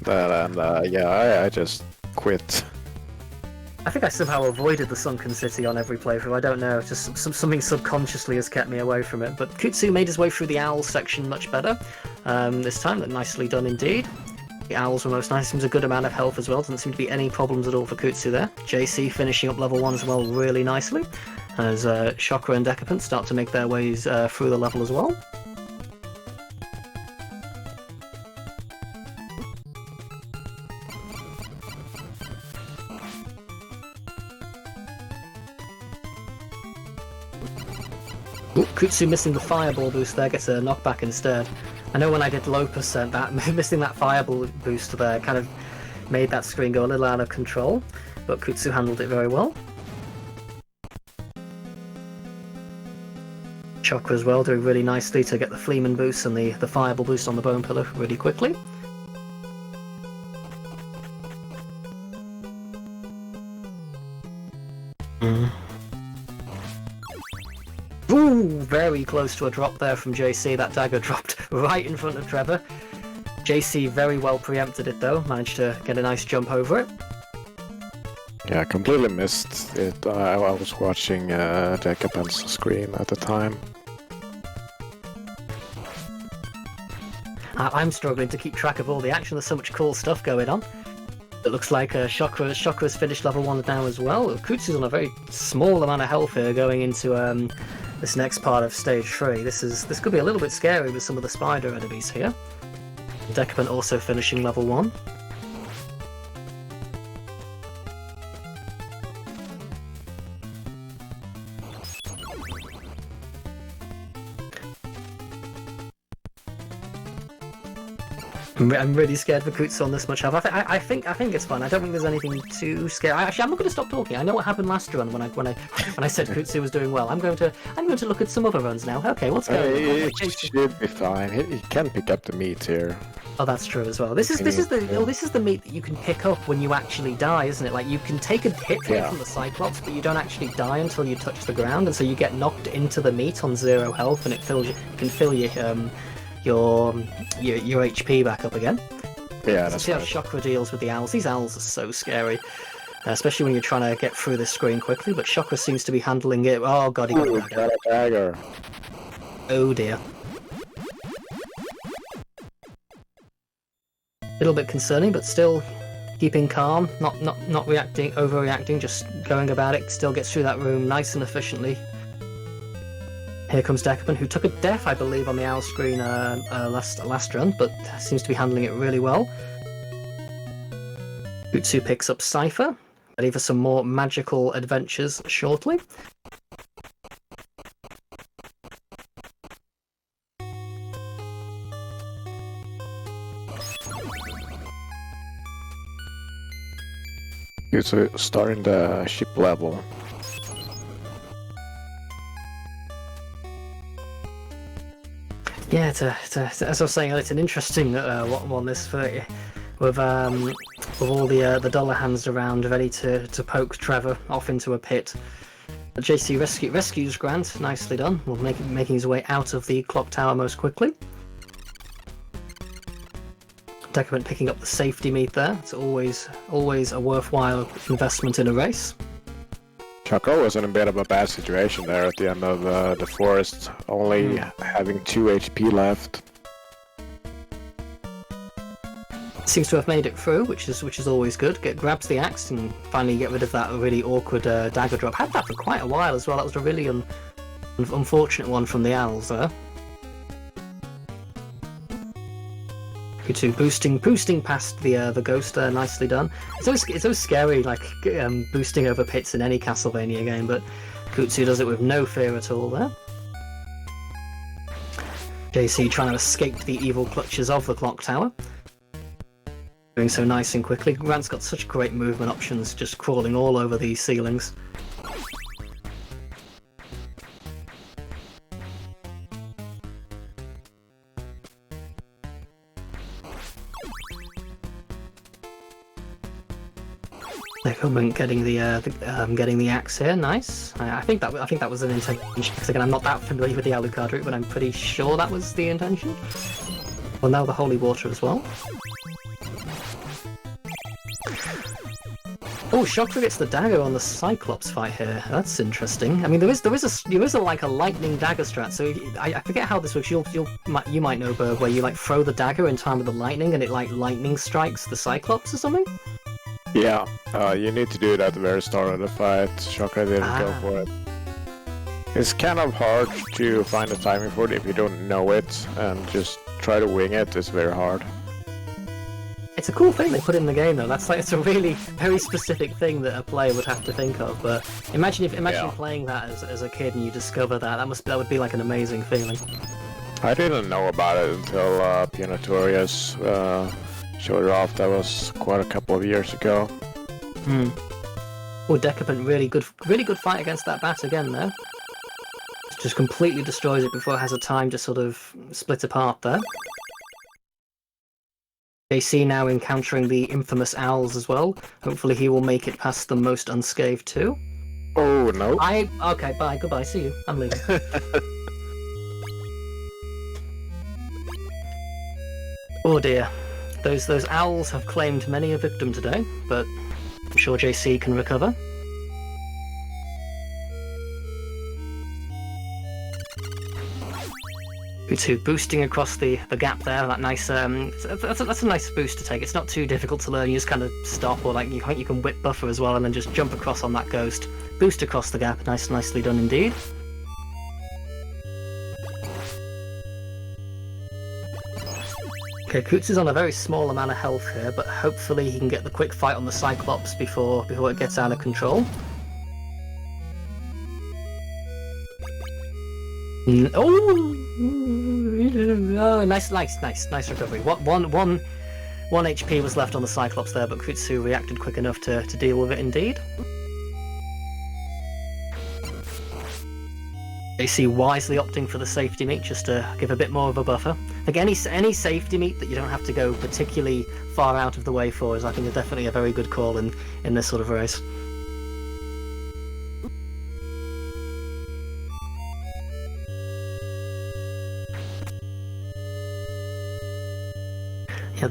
I just quit. I think I somehow avoided the Sunken City on every playthrough. I don't know, just something subconsciously has kept me away from it. But Kutsu made his way through the owl section much better this time. Nicely done indeed. The owls were most nice. Seems a good amount of health as well. Doesn't seem to be any problems at all for Kutsu there. JC finishing up level 1 as well really nicely. As Chakra and Decapent start to make their ways through the level as well. Ooh, Kutsu missing the Fireball boost there, gets a knockback instead. I know when I did low percent, that missing that Fireball boost there kind of made that screen go a little out of control, but Kutsu handled it very well. Chakra as well, doing really nicely to get the Fleeman boost and the Fireball boost on the Bone Pillar really quickly. Ooh, very close to a drop there from JC. That dagger dropped right in front of Trevor. JC very well preempted it though, managed to get a nice jump over it. Yeah, completely missed it. I was watching Decapent's screen at the time. I'm struggling to keep track of all the action. There's so much cool stuff going on. It looks like Chakra's finished level 1 now as well. Kutsu's on a very small amount of health here going into this next part of stage 3. This could be a little bit scary with some of the spider enemies here. Decapent also finishing level 1. I'm really scared for Kutsu on this much health. I think it's fun. I don't think there's anything too scary. Actually, I'm not going to stop talking. I know what happened last run when I said Kutsu was doing well. I'm going to look at some other runs now. Okay, what's going on? It should be fine. He can pick up the meat here. Oh, that's true as well. This is the meat that you can pick up when you actually die, isn't it? Like you can take a hit from the Cyclops, but you don't actually die until you touch the ground, and so you get knocked into the meat on 0 health, and it can fill your HP back up again. Yeah, that's see how Chakra deals with the owls. These owls are so scary, especially when you're trying to get through this screen quickly. But Chakra seems to be handling it. Oh god, he got a dagger. Oh dear. A little bit concerning, but still keeping calm, not overreacting, just going about it. Still gets through that room nice and efficiently. Here comes Decapent, who took a death, I believe, on the owl screen last run, but seems to be handling it really well. Kutsu picks up Sypha, ready for some more magical adventures shortly. Kutsu starting the ship level. Yeah, as I was saying, it's an interesting one. This with all the dollar hands around, ready to poke Trevor off into a pit. JC rescues Grant, nicely done. Well, making his way out of the clock tower most quickly. Decapent picking up the safety meat there. It's always a worthwhile investment in a race. Chakra was in a bit of a bad situation there at the end of the forest, only having 2 HP left. Seems to have made it through, which is always good. Grabs the axe and finally get rid of that really awkward dagger drop. Had that for quite a while as well. That was a really unfortunate one from the owls there. Kutsu boosting past the ghost there, nicely done. It's always scary, like boosting over pits in any Castlevania game, but Kutsu does it with no fear at all there. JC trying to escape the evil clutches of the clock tower. Doing so nice and quickly. Grant's got such great movement options, just crawling all over these ceilings. Decapent getting the axe here, nice. I think that was an intention. Because again, I'm not that familiar with the Alucard route, but I'm pretty sure that was the intention. Well, now the holy water as well. Oh, Chakra gets the dagger on the Cyclops fight here. That's interesting. I mean, there is like a lightning dagger strat. So I forget how this works. You might know, Berg, where you like throw the dagger in time with the lightning, and it like lightning strikes the Cyclops or something. Yeah, you need to do it at the very start of the fight. Chakra didn't go for it. It's kind of hard to find the timing for it if you don't know it, and just try to wing it. It's very hard. It's a cool thing they put in the game, though. It's a really very specific thing that a player would have to think of. But imagine playing that as a kid and you discover that would be like an amazing feeling. I didn't know about it until Pianotorius showed it off. That was quite a couple of years ago. Oh, Decapent really good fight against that bat again there. Just completely destroys it before it has a time to sort of split apart there. JC now encountering the infamous owls as well. Hopefully he will make it past them most unscathed too. Oh, no. Okay, bye, goodbye, see you. I'm leaving. Oh dear. Those owls have claimed many a victim today, but I'm sure JC can recover. Kutsu boosting across the gap there. That nice that's a nice boost to take. It's not too difficult to learn. You just kind of stop, or like you can whip buffer as well, and then just jump across on that ghost. Boost across the gap. Nicely done indeed. Okay, Kutsu's on a very small amount of health here, but hopefully he can get the quick fight on the Cyclops before it gets out of control. Oh, nice recovery. One HP was left on the Cyclops there, but Kutsu reacted quick enough to deal with it indeed. AC wisely opting for the safety meat just to give a bit more of a buffer. Like any safety meat that you don't have to go particularly far out of the way for is, I think, definitely a very good call in this sort of race. Yeah,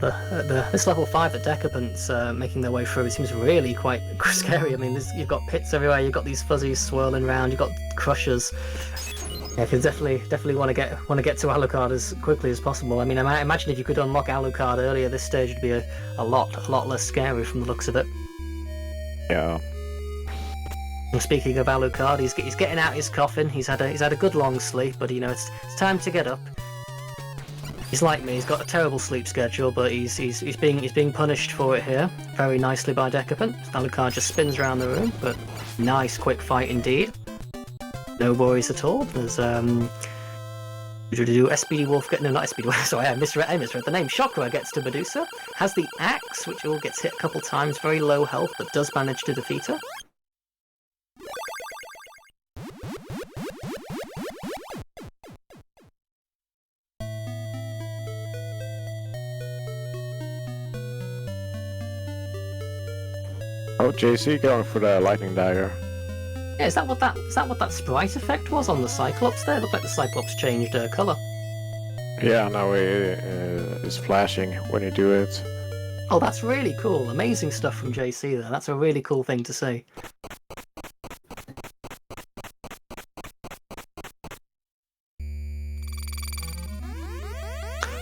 this level 5 that Decapent's making their way through, it seems really quite scary. I mean, you've got pits everywhere, you've got these fuzzies swirling around, you've got crushers. Yeah, you definitely want to get to Alucard as quickly as possible. I mean, I imagine if you could unlock Alucard earlier, this stage would be a lot less scary from the looks of it. Yeah. And speaking of Alucard, he's getting out his coffin. He's had a good long sleep, but it's time to get up. He's like me. He's got a terrible sleep schedule, but he's being punished for it here. Very nicely by Decapent. Alucard just spins around the room, but nice quick fight indeed. No worries at all. There's SPD Wolf not SPD Wolf. Sorry, I misread the name. Chakra gets to Medusa. Has the axe, which all gets hit a couple times. Very low health, but does manage to defeat her. Oh, JC going for the lightning dagger. Yeah, is that what that sprite effect was on the Cyclops there? It looked like the Cyclops changed colour. Yeah, now it is flashing when you do it. Oh, that's really cool. Amazing stuff from JC there. That's a really cool thing to see.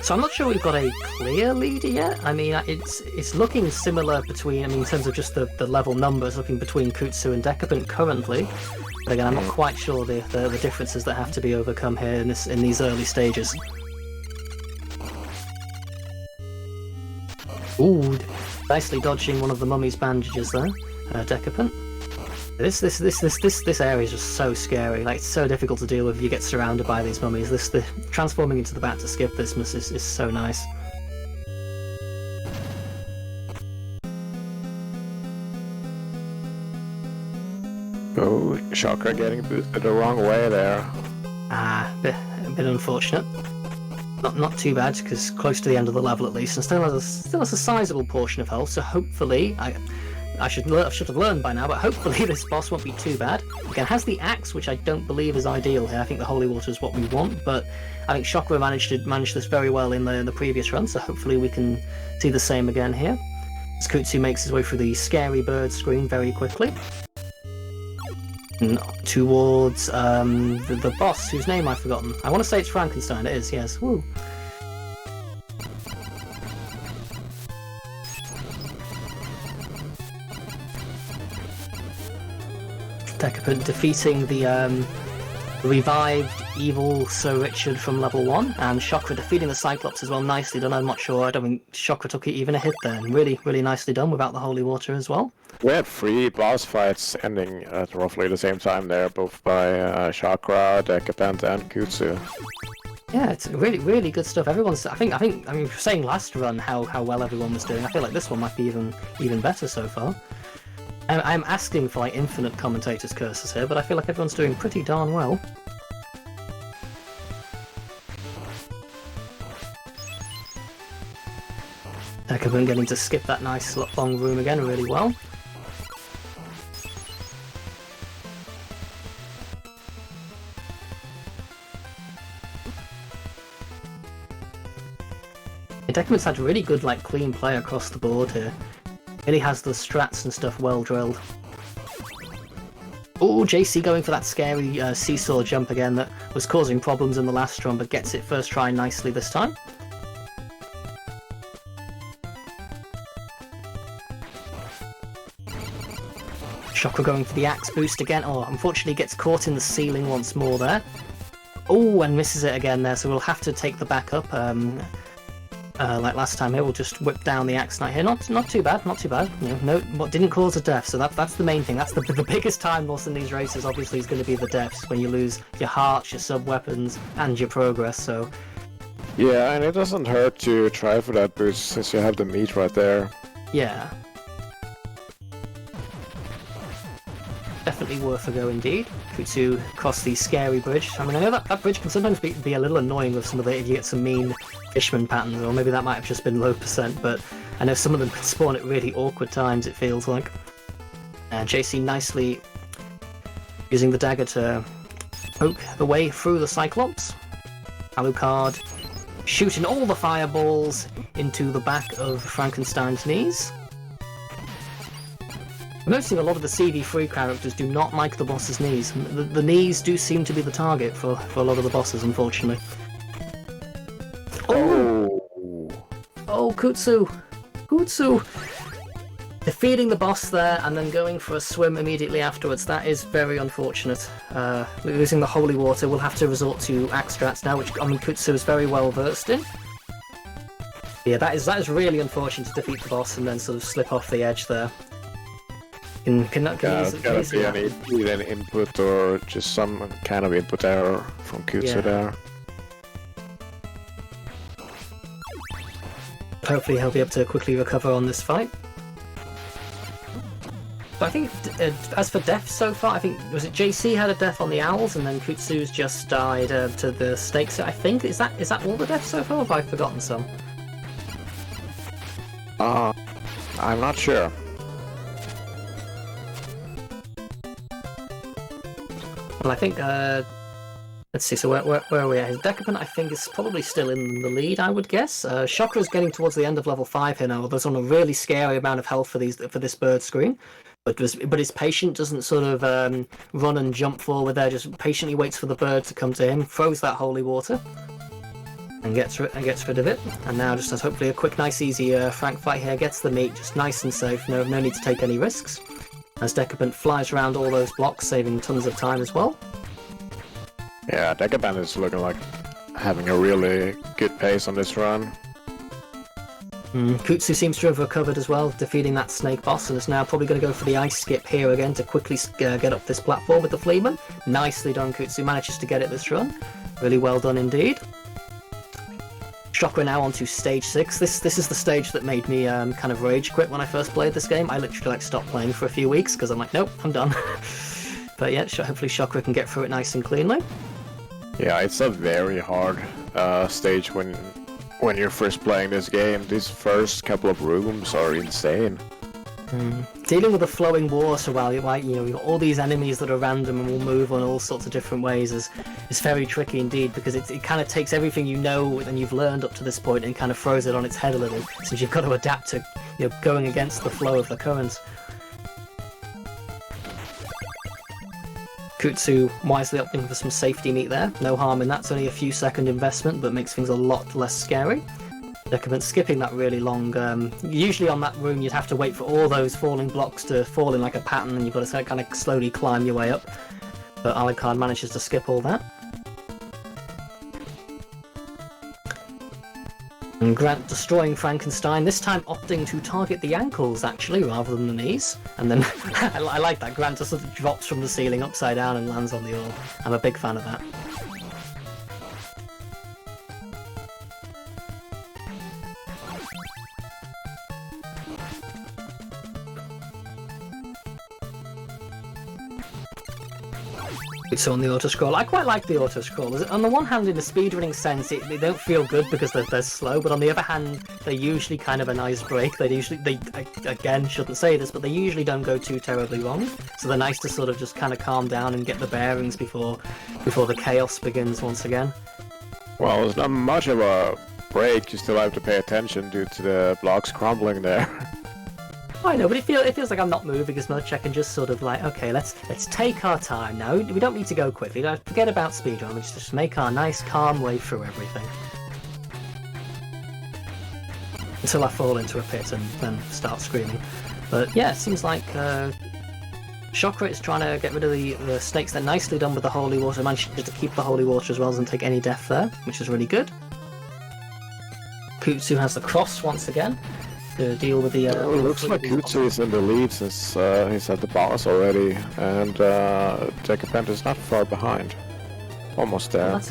So I'm not sure we've got a clear leader yet. I mean, it's looking similar between, in terms of just the level numbers, looking between Kutsu and Decapent currently. But again, I'm not quite sure the differences that have to be overcome here in these early stages. Ooh, nicely dodging one of the mummy's bandages there, Decapent. This area is just so scary. Like, it's so difficult to deal with if you get surrounded by these mummies. the transforming into the bat to skip this is so nice. Oh, Chakra getting boosted the wrong way there. A bit unfortunate. Not too bad, because close to the end of the level at least, and still has a sizable portion of health. So hopefully, I should have learned by now, but hopefully this boss won't be too bad. Again, has the axe, which I don't believe is ideal here. I think the holy water is what we want, but I think Chakra managed this very well in the previous run, so hopefully we can see the same again here. As Kutsu makes his way through the scary bird screen very quickly. And towards the boss, whose name I've forgotten. I want to say it's Frankenstein. It is, yes. Woo. Decapent defeating the revived evil Sir Richard from level 1, and Chakra defeating the Cyclops as well. Nicely done. I'm not sure. I don't think Chakra took even a hit there. And really, really nicely done without the holy water as well. We had 3 boss fights ending at roughly the same time there, both by Chakra, Decapent, and Kutsu. Yeah, it's really, really good stuff. Everyone's. I mean, saying last run how well everyone was doing. I feel like this one might be even better so far. I'm asking for like infinite commentators' curses here, but I feel like everyone's doing pretty darn well. Decapent getting to skip that nice long room again really well. Decapent's had really good, like, clean play across the board here. Really has the strats and stuff well drilled. Oh, JC going for that scary seesaw jump again that was causing problems in the last run, but gets it first try nicely this time. Chakra going for the axe boost again. Oh, unfortunately gets caught in the ceiling once more there. Oh, and misses it again there, so we'll have to take the back up. Like last time here, we'll just whip down the Axe Knight here. Not too bad, not too bad. You know, no, what didn't cause a death, so that's the main thing. That's the biggest time loss in these races. Obviously, is going to be the deaths when you lose your hearts, your sub weapons, and your progress. So Yeah, and it doesn't hurt to try for that boost since you have the meat right there. yeah, definitely worth a go indeed. Kutsu cross the scary bridge. I mean, I know that bridge can sometimes be a little annoying with some of the if you get some mean fishman patterns, or maybe that might have just been low percent, but I know some of them can spawn at really awkward times, it feels like. And JC nicely using the dagger to poke the way through the Cyclops. Alucard shooting all the fireballs into the back of Frankenstein's knees. I'm noticing a lot of the CV3 characters do not like the boss's knees. The knees do seem to be the target for a lot of the bosses, unfortunately. Oh, Kutsu! Kutsu! Defeating the boss there and then going for a swim immediately afterwards. That is very unfortunate. Losing the holy water, we'll have to resort to axe strats now, which, I mean, Kutsu is very well versed in. Yeah, that is really unfortunate to defeat the boss and then sort of slip off the edge there. It's gotta be an input or just some kind of input error from Kutsu there. Hopefully he'll be able to quickly recover on this fight. But I think, as for deaths so far, I think, was it JC had a death on the owls, and then Kutsu's just died to the snakes, I think? Is that all the deaths so far, or have I forgotten some? I'm not sure. Well, I think, let's see, so where are we at? His Decapent, I think, is probably still in the lead, I would guess. Chakra's getting towards the end of level 5 here now, although it's on a really scary amount of health for this bird screen. But his patient doesn't sort of run and jump forward there, just patiently waits for the bird to come to him, throws that holy water, and gets rid of it. And now just has hopefully a quick, nice, easy Frank fight here, gets the meat, just nice and safe, no need to take any risks. As Decapent flies around all those blocks, saving tons of time as well. Yeah, Decapent is looking like having a really good pace on this run. Kutsu seems to have recovered as well, defeating that snake boss, and is now probably going to go for the ice skip here again to quickly get up this platform with the Fleaman. Nicely done, Kutsu manages to get it this run. Really well done indeed. Chakra now onto stage 6. This is the stage that made me kind of rage quit when I first played this game. I literally stopped playing for a few weeks because I'm like, nope, I'm done. But yeah, hopefully Chakra can get through it nice and cleanly. Yeah, it's a very hard stage when you're first playing this game. These first couple of rooms are insane. Dealing with the flowing water while you've got all these enemies that are random and will move on all sorts of different ways is very tricky indeed, because it kind of takes everything you know and you've learned up to this point and kind of throws it on its head a little, since you've got to adapt to going against the flow of the currents. Kutsu wisely opting for some safety meat there. No harm in that. It's only a few second investment, but makes things a lot less scary. Decapent skipping that really long. Usually on that room you'd have to wait for all those falling blocks to fall in like a pattern, and you've got to kind of slowly climb your way up. But Alucard manages to skip all that. And Grant destroying Frankenstein, this time opting to target the ankles actually rather than the knees. And then I like that, Grant just sort of drops from the ceiling upside down and lands on the orb. I'm a big fan of that. It's on the auto-scroll. I quite like the auto-scroll. On the one hand, in the speedrunning sense, they don't feel good because they're slow, but on the other hand, they're usually kind of a nice break. They again, shouldn't say this, but they usually don't go too terribly wrong. So they're nice to sort of just kind of calm down and get the bearings before the chaos begins once again. Well, it's not much of a break. You still have to pay attention due to the blocks crumbling there. I know, but it feels like I'm not moving as much. I can just sort of like, okay, let's take our time now. We don't need to go quickly. Forget about speedrun. Let's just make our nice, calm way through everything. Until I fall into a pit and then start screaming. But yeah, it seems like Chakra is trying to get rid of the snakes. They're nicely done with the holy water. Managed to keep the holy water as well, doesn't take any death there, which is really good. Kutsu has the cross once again. To deal with the. It looks like Kutsu is in the lead since he's at the boss already, and decapent is not far behind. Almost there. That's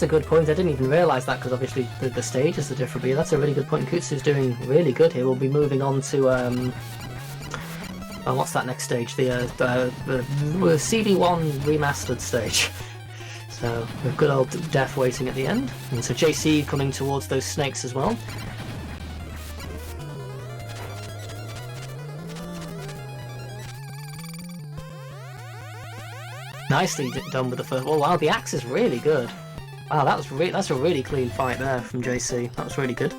a good point. I didn't even realise that because obviously the stages are different. But yeah, that's a really good point. Kutsu's doing really good here. We'll be moving on to what's that next stage? The CD1 remastered stage. So we've good old death waiting at the end, and so JC coming towards those snakes as well. Nicely done with the first. Oh wow, the axe is really good. Wow, that's a really clean fight there from JC. That was really good.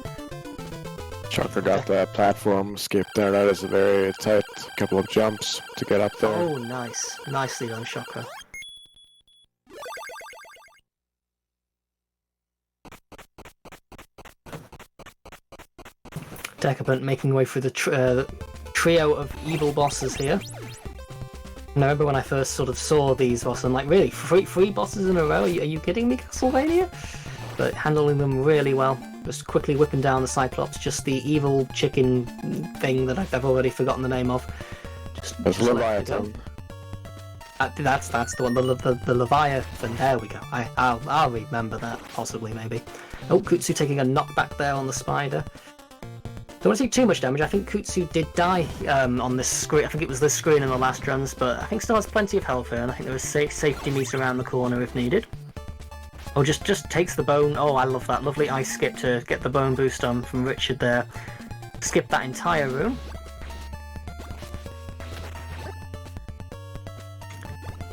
Chakra got that platform skip there. That is a very tight couple of jumps to get up there. Oh, nice. Nicely done, Chakra. Decapent making way through the trio of evil bosses here. And I remember when I first sort of saw these bosses, I'm like, really? Three bosses in a row? Are you kidding me, Castlevania? But handling them really well. Just quickly whipping down the Cyclops, just the evil chicken thing that I've already forgotten the name of. Just Leviathan. That's the one, the Leviathan. There we go. I'll remember that, possibly, maybe. Oh, Kutsu taking a knockback there on the spider. Don't want to take too much damage. I think Kutsu did die on this screen. I think it was this screen in the last runs, but I think still has plenty of health here, and I think there is safety meat around the corner if needed. Oh, just takes the bone. Oh, I love that. Lovely ice skip to get the bone boost on from Richard there. Skip that entire room.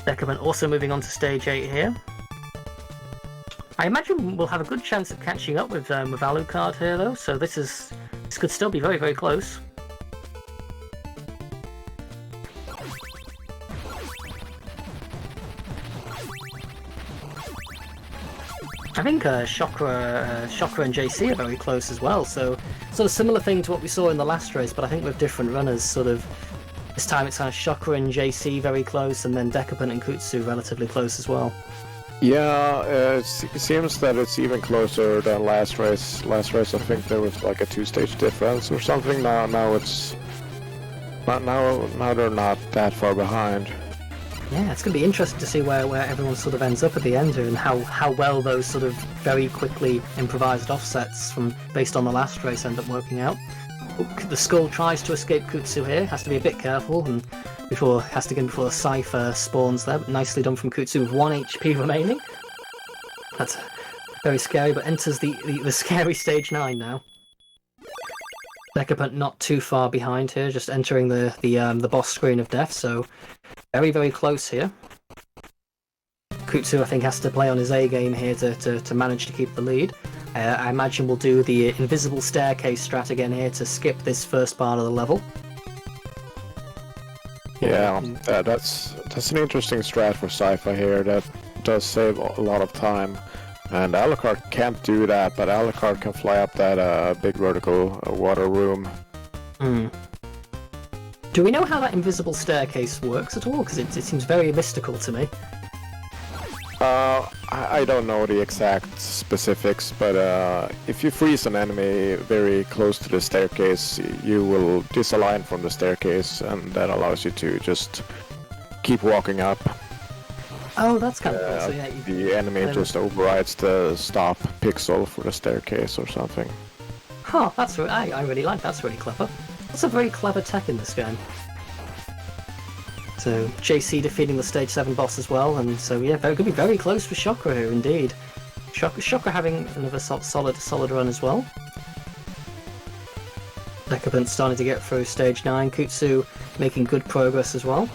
Decapent also moving on to stage 8 here. I imagine we'll have a good chance of catching up with Alucard here, though, so this could still be very, very close. I think Chakra and JC are very close as well, so sort of similar thing to what we saw in the last race, but I think with different runners, sort of. This time it's kind of Chakra and JC very close, and then Decapent and Kutsu relatively close as well. Yeah, it seems that it's even closer than last race. Last race, I think there was like a 2-stage difference or something. Now it's now they're not that far behind. Yeah, it's going to be interesting to see where everyone sort of ends up at the end here, and how well those sort of very quickly improvised offsets based on the last race end up working out. The skull tries to escape Kutsu here, has to be a bit careful, and has to get before the Sypha spawns there, but nicely done from Kutsu with 1 HP remaining. That's very scary, but enters the scary stage 9 now. Decapent not too far behind here, just entering the boss screen of death, so very, very close here. Kutsu, I think, has to play on his A game here to manage to keep the lead. I imagine we'll do the invisible staircase strat again here to skip this first part of the level. Yeah, that's an interesting strat for Sypha here. That does save a lot of time. And Alucard can't do that, but Alucard can fly up that big vertical water room. Do we know how that invisible staircase works at all? Because it seems very mystical to me. I don't know the exact specifics, but if you freeze an enemy very close to the staircase, you will disalign from the staircase, and that allows you to just keep walking up. Oh, that's kind of cool. So, yeah, the enemy just overrides the stop pixel for the staircase or something. Huh, I really like that. That's really clever. That's a very clever tech in this game. So JC defeating the stage 7 boss as well, and so yeah, going to be very close for Chakra here indeed. Chakra having another solid run as well. Decapent starting to get through stage 9. Kutsu making good progress as well.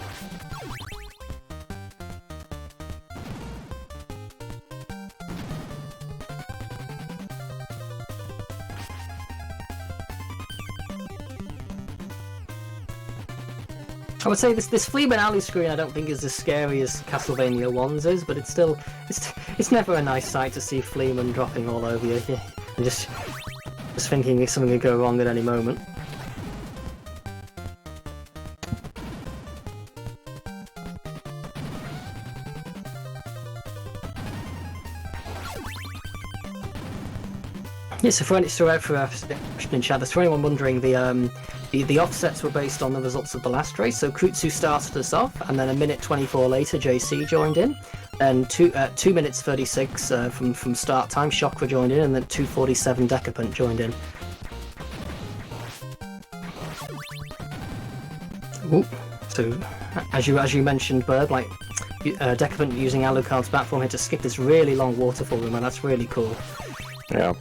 I would say this Fleeman Alley screen I don't think is as scary as Castlevania 1's is, but it's still it's never a nice sight to see Fleeman dropping all over you. Yeah, and just thinking something could go wrong at any moment. Yeah, so for anyone wondering, the offsets were based on the results of the last race. So Kutsu started us off, and then a minute 24 later, JC joined in. And 2 minutes 36 from start time, Chakra joined in, and then 2:47 Decapent joined in. Ooh. So as you mentioned, Bird, like Decapent using Alucard's platform here to skip this really long waterfall room, and that's really cool. Yeah.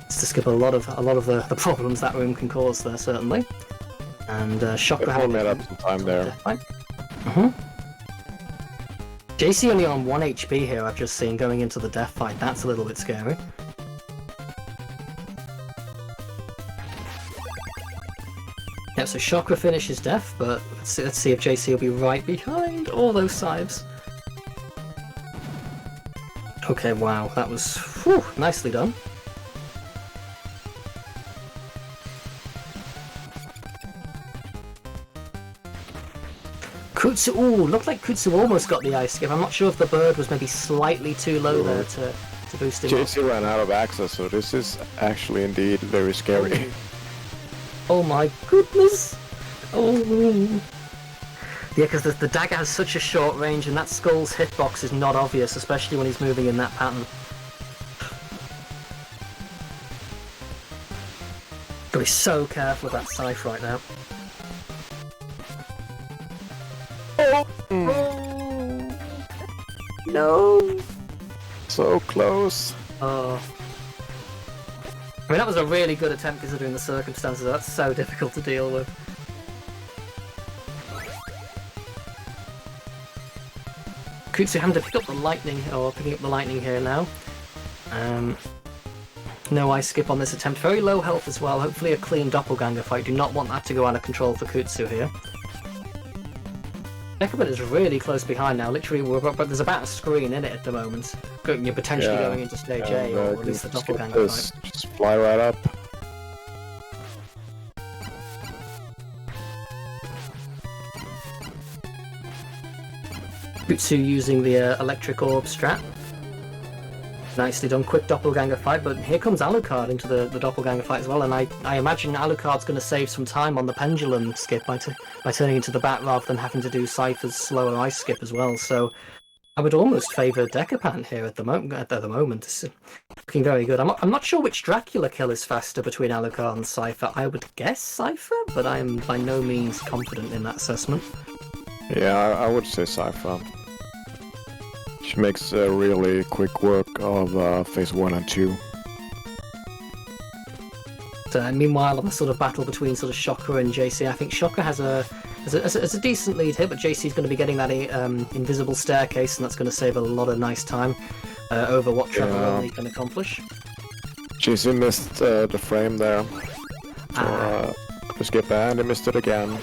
To skip a lot of the problems that room can cause there, certainly. And Chakra having made up some time there. JC only on 1 HP here, I've just seen, going into the death fight. That's a little bit scary. Yep, so Chakra finishes death, but let's see if JC will be right behind all those scythes. Okay, wow, that was nicely done. Kutsu, ooh, looked like Kutsu almost got the ice skip. I'm not sure if the bird was maybe slightly too low there to boost him up. JC ran out of access, so this is actually indeed very scary. Oh my goodness! Oh. Yeah, because the dagger has such a short range, and that skull's hitbox is not obvious, especially when he's moving in that pattern. Gotta be so careful with that Sypha right now. No! So close. Oh. I mean, that was a really good attempt considering the circumstances. That's so difficult to deal with. Kutsu having to pick up the lightning, or picking up the lightning here now. No ice skip on this attempt. Very low health as well. Hopefully a clean doppelganger fight. Do not want that to go out of control for Kutsu here. Decapent is really close behind now. Literally, but there's about a screen in it at the moment. You're potentially going into stage A, or at least the doppelganger fight. Just fly right up. Kutsu using the electric orb strat. Nicely done, quick doppelganger fight, but here comes Alucard into the doppelganger fight as well, and I imagine Alucard's going to save some time on the pendulum skip by turning into the bat rather than having to do Sypha's slower ice skip as well, so I would almost favour Decapent here at the moment. It's looking very good. I'm not sure which Dracula kill is faster between Alucard and Sypha. I would guess Sypha, but I am by no means confident in that assessment. Yeah, I would say Sypha. She makes really quick work of phase 1 and 2. So, meanwhile, on the sort of battle between sort of Chakra and JC, I think Chakra has a decent lead here, but JC's going to be getting that invisible staircase, and that's going to save a lot of nice time over what Trevor only can accomplish. JC missed the frame there. So, skip, and he missed it again.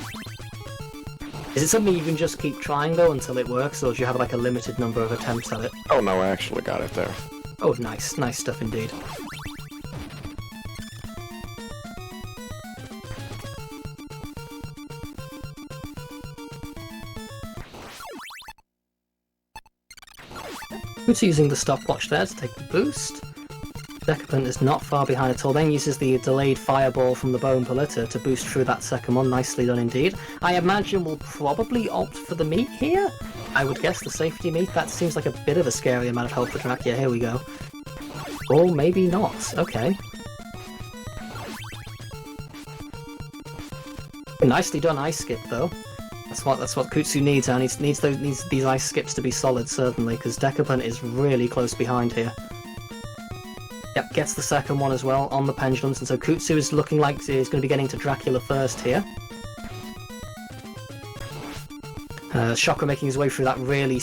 Is it something you can just keep trying though until it works, or do you have like a limited number of attempts at it? Oh no, I actually got it there. Oh, nice stuff indeed. Who's using the stopwatch there to take the boost? Decapent is not far behind at all, then uses the delayed fireball from the bone pillar to boost through that second one. Nicely done indeed. I imagine we'll probably opt for the meat here. I would guess the safety meat. That seems like a bit of a scary amount of health for Drac. Yeah, here we go. Or maybe not. Okay. Nicely done ice skip though. That's what Kutsu needs, and needs these ice skips to be solid, certainly, because Decapent is really close behind here. Yep, gets the second one as well on the pendulums, and so Kutsu is looking like he's going to be getting to Dracula first here. Shocker making his way through that really,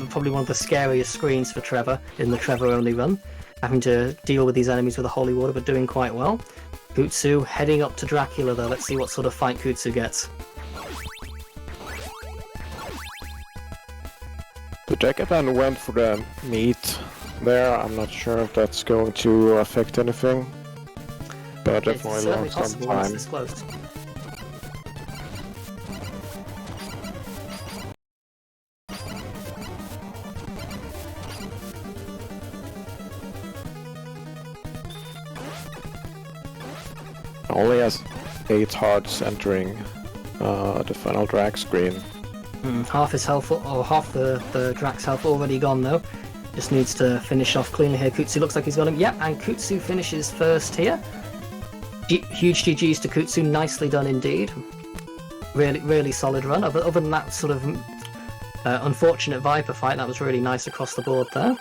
probably one of the scariest screens for Trevor in the Trevor only run. Having to deal with these enemies with the holy water, but doing quite well. Kutsu heading up to Dracula though, let's see what sort of fight Kutsu gets. The Decapent went for the meat there. I'm not sure if that's going to affect anything. But definitely certainly lost some possible when it's time. this close. Only has 8 hearts entering the final drag screen. Half his health, or half the Drax health already gone though. Just needs to finish off cleanly here. Kutsu looks like he's got him. Yep, and Kutsu finishes first here. Huge GG's to Kutsu, nicely done indeed. Really solid run. Other than that sort of unfortunate Viper fight, that was really nice across the board there.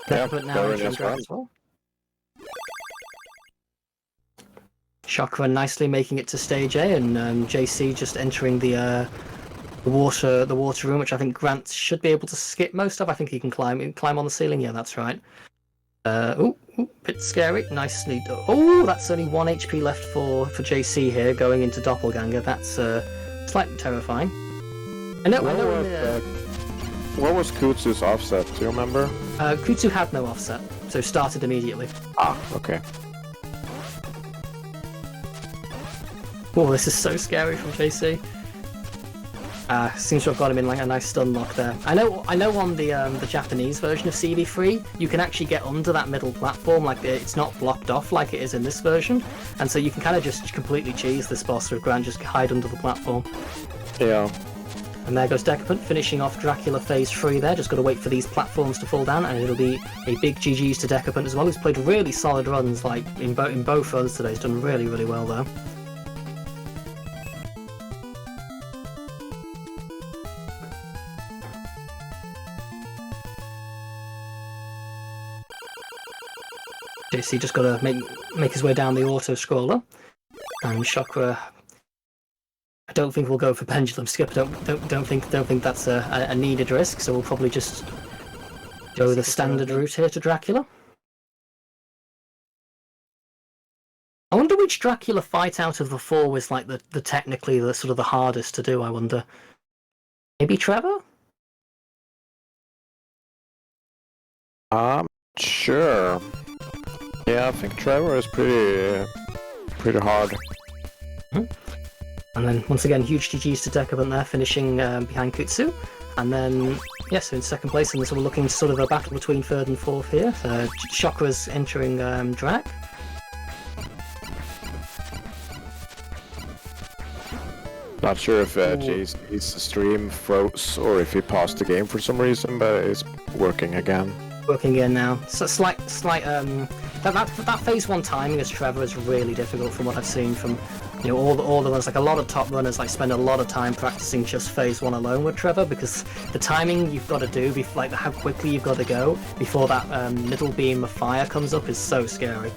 Yep, But now very entering nice Drag run. as well. Chakra nicely making it to stage A, and JC just entering the water room, which I think Grant should be able to skip most of. I think he can climb on the ceiling. Yeah, that's right. Bit scary. Nicely. Oh, that's only 1 HP left for JC here, going into Doppelganger. That's slightly terrifying. What was Kutsu's offset? Do you remember? Kutsu had no offset, so started immediately. Ah, okay. Oh, this is so scary from JC. Seems to have got him in like a nice stun lock there. I know on the Japanese version of CV3, you can actually get under that middle platform, like it's not blocked off like it is in this version, and so you can kind of just completely cheese this boss with Grant, just hide under the platform. Yeah. And there goes Decapent, finishing off Dracula phase 3 there. Just got to wait for these platforms to fall down, and it'll be a big GG's to Decapent as well. He's played really solid runs, like in both runs today. He's done really well there. JC just got to make his way down the auto scroller, and Chakra. I don't think we'll go for pendulum skip. I don't think that's a needed risk. So we'll probably just go the standard route here to Dracula. I wonder which Dracula fight out of the 4 was like the technically the sort of the hardest to do. I wonder. Maybe Trevor? Sure. Yeah, I think Trevor is pretty hard. And then once again, huge GG's to Decapent there, finishing behind Kutsu. And then, so in second place, and so we're looking sort of a battle between third and fourth here. Chakra's entering Drag. Not sure if JC's stream froze or if he paused the game for some reason, but it's working again. Working in now. So slight that phase 1 timing as Trevor is really difficult from what I've seen from all the runners. Like a lot of top runners spend a lot of time practicing just phase 1 alone with Trevor, because the timing you've got to do, how quickly you've got to go before that middle beam of fire comes up is so scary.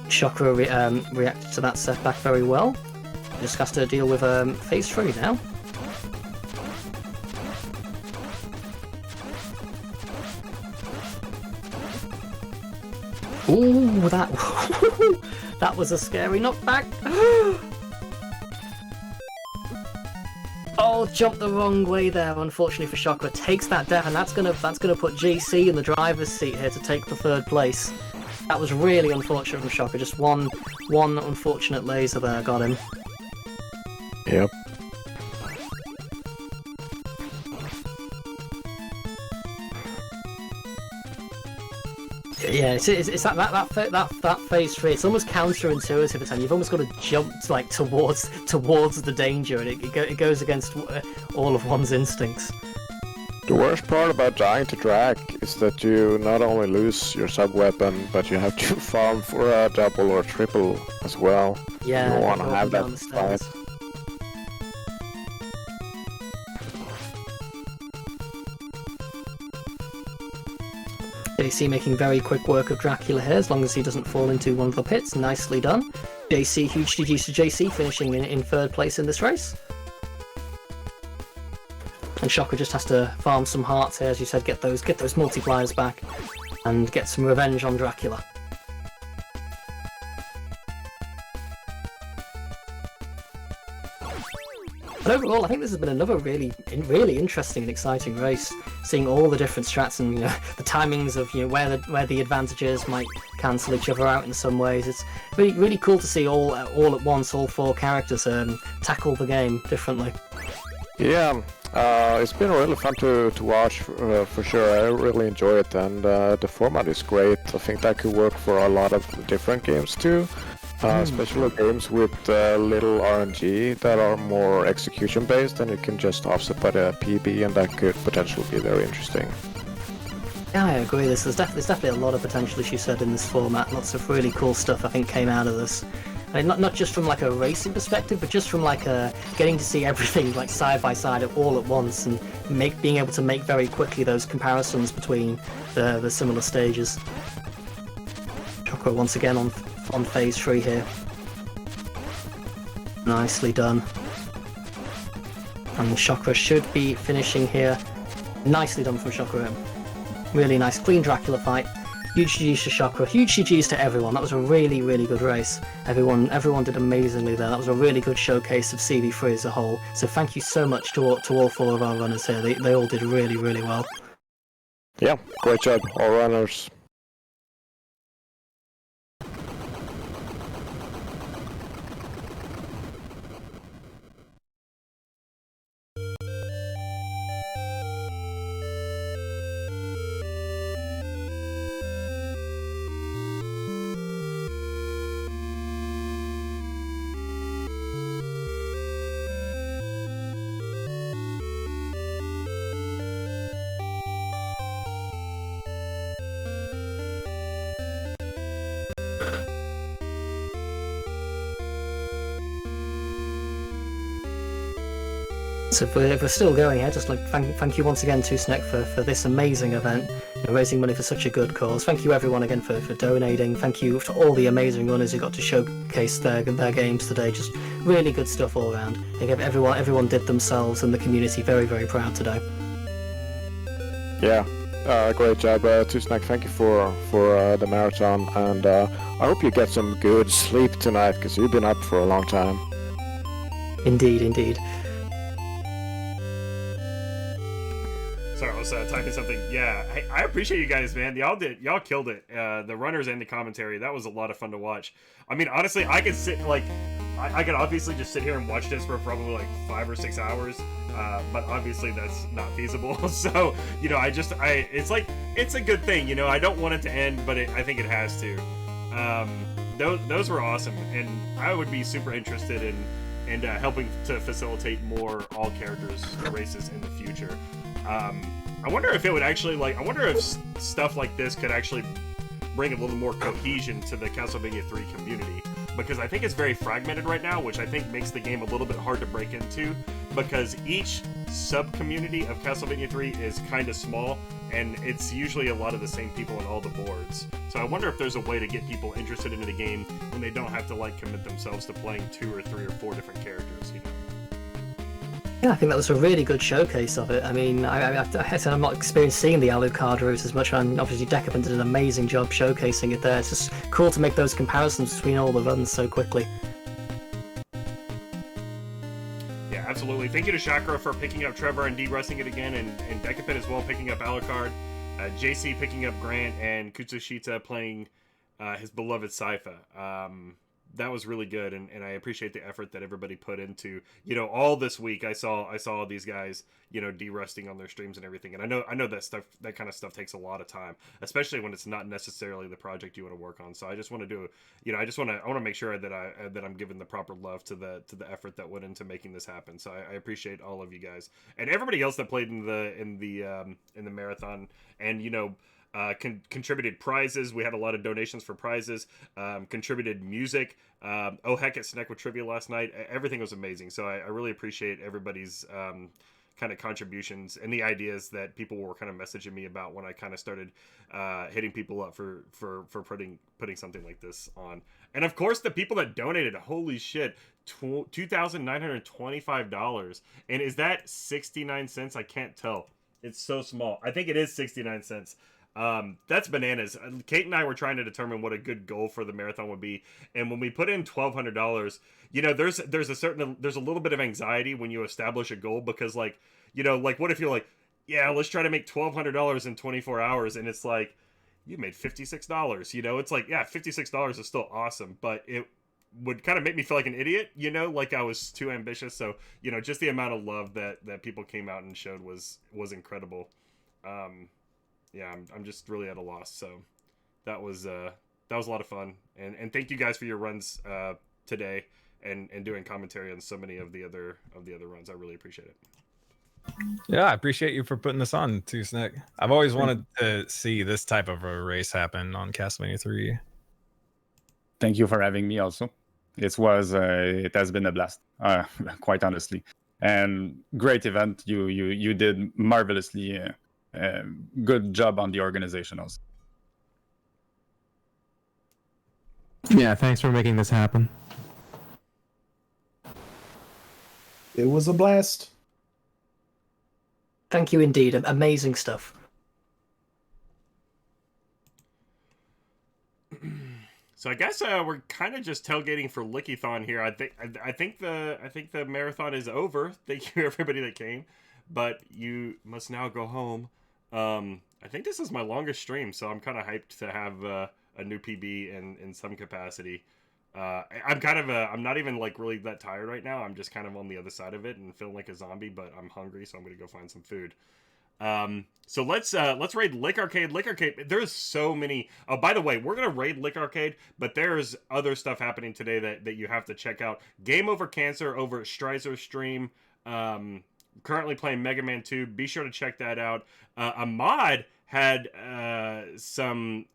Chakra reacted to that setback very well. Just has to deal with phase 3 now. Ooh, that was a scary knockback. Oh, jumped the wrong way there. Unfortunately for Chakra, takes that down, and that's gonna put JC in the driver's seat here to take the 3rd place. That was really unfortunate from Chakra. Just one unfortunate laser there got him. Yep. Yeah, it's that phase 3. It's almost counterintuitive at times. You've almost got to jump towards the danger, and it goes against all of one's instincts. The worst part about dying to Drag is that you not only lose your sub-weapon, but you have to farm for a double or triple as well. Yeah, you want to have that down the fight. stairs. JC making very quick work of Dracula here, as long as he doesn't fall into one of the pits. Nicely done. JC, huge GG's to JC, finishing in third place in this race. And Shocker just has to farm some hearts here, as you said, get those multipliers back, and get some revenge on Dracula. But overall, I think this has been another really interesting and exciting race. Seeing all the different strats and the timings of where the advantages might cancel each other out in some ways. It's really cool to see all at once all four characters tackle the game differently. Yeah, it's been really fun to watch for sure. I really enjoy it, and the format is great. I think that could work for a lot of different games too. Especially games with little RNG that are more execution based, and you can just offset by the PB, and that could potentially be very interesting. Yeah, I agree. There's definitely a lot of potential, as you said, in this format. Lots of really cool stuff I think came out of this. I mean, not just from like a racing perspective, but just from like getting to see everything like side by side all at once, and being able to make very quickly those comparisons between the similar stages. Choco once again on phase 3 here. Nicely done. And Chakra should be finishing here. Nicely done from Chakra. Really nice, clean Dracula fight. Huge GG's to Chakra, huge GG's to everyone. That was a really good race. Everyone did amazingly there. That was a really good showcase of CV3 as a whole. So thank you so much to all four of our runners here. They all did really well. Yeah, great job, all runners. So if we're still going here, just like thank you once again to Snack for this amazing event, raising money for such a good cause. Thank you everyone again for donating. Thank you to all the amazing runners who got to showcase their games today. Just really good stuff all around. I think everyone did themselves and the community very proud today. Yeah, great job, Snack. Thank you for the marathon, and I hope you get some good sleep tonight, because you've been up for a long time. Indeed. Sorry, I was typing something. Yeah, I appreciate you guys, man. Y'all killed it. The runners and the commentary, that was a lot of fun to watch. I mean, honestly, I could sit I could obviously just sit here and watch this for probably like 5 or 6 hours, but obviously that's not feasible. So it's a good thing. I don't want it to end, but I think it has to. Those were awesome, and I would be super interested in helping to facilitate more all characters races in the future. I wonder if it would actually I wonder if stuff like this could actually bring a little more cohesion to the Castlevania 3 community, because I think it's very fragmented right now, which I think makes the game a little bit hard to break into, because each sub-community of Castlevania 3 is kind of small, and it's usually a lot of the same people on all the boards. So I wonder if there's a way to get people interested in the game when they don't have to commit themselves to playing 2 or 3 or 4 different characters, Yeah, I think that was a really good showcase of it. I mean, I said I'm not experienced seeing the Alucard route as much, and obviously Decapent did an amazing job showcasing it there. It's just cool to make those comparisons between all the runs so quickly. Yeah, absolutely. Thank you to Chakra for picking up Trevor and de-rusting it again, and Decapent as well picking up Alucard, JC picking up Grant, and KutsuSheeta playing his beloved Sypha. That was really good, and I appreciate the effort that everybody put into, all this week. I saw these guys, de-rusting on their streams and everything, and I know that kind of stuff takes a lot of time, especially when it's not necessarily the project you want to work on. So I just want to do, I want to make sure that I'm giving the proper love to the effort that went into making this happen. So I appreciate all of you guys and everybody else that played in the marathon, and contributed prizes. We had a lot of donations for prizes, contributed music. Oh heck, at Snack with Trivia last night. Everything was amazing. So I really appreciate everybody's kind of contributions and the ideas that people were kind of messaging me about when I kind of started hitting people up for putting something like this on. And of course, the people that donated, holy shit, $2,925. And is that 69 cents? I can't tell. It's so small. I think it is 69 cents. That's bananas. Kate and I were trying to determine what a good goal for the marathon would be, and when we put in $1,200, you know, there's a little bit of anxiety when you establish a goal, because like, you know, like what if you're like, yeah, let's try to make $1,200 in 24 hours, and it's like you made $56. You know, it's like, yeah, $56 is still awesome, but it would kind of make me feel like an idiot, you know, like I was too ambitious. So, you know, just the amount of love that people came out and showed was incredible. Yeah, I'm just really at a loss. So that was a lot of fun, and thank you guys for your runs today and doing commentary on so many of the other runs. I really appreciate it. Yeah, I appreciate you for putting this on too, Snick. I've always wanted to see this type of a race happen on Castlevania 3. Thank you for having me also. It has been a blast, quite honestly, and great event. You did marvelously. Good job on the organization also. Yeah, thanks for making this happen. It was a blast. Thank you indeed. Amazing stuff. So I guess we're kind of just tailgating for Lickython here. I think the marathon is over. Thank you everybody that came, but you must now go home. I think this is my longest stream, so I'm kind of hyped to have a new PB in some capacity. I'm not even like really that tired right now. I'm just kind of on the other side of it and feeling like a zombie, but I'm hungry, so I'm gonna go find some food. So let's raid Lick Arcade. Lick Arcade. There's so many. Oh, by the way, we're gonna raid Lick Arcade, but there's other stuff happening today that you have to check out. Game Over Cancer over at Streiser's stream. Currently playing Mega Man 2. Be sure to check that out. Ahmad had some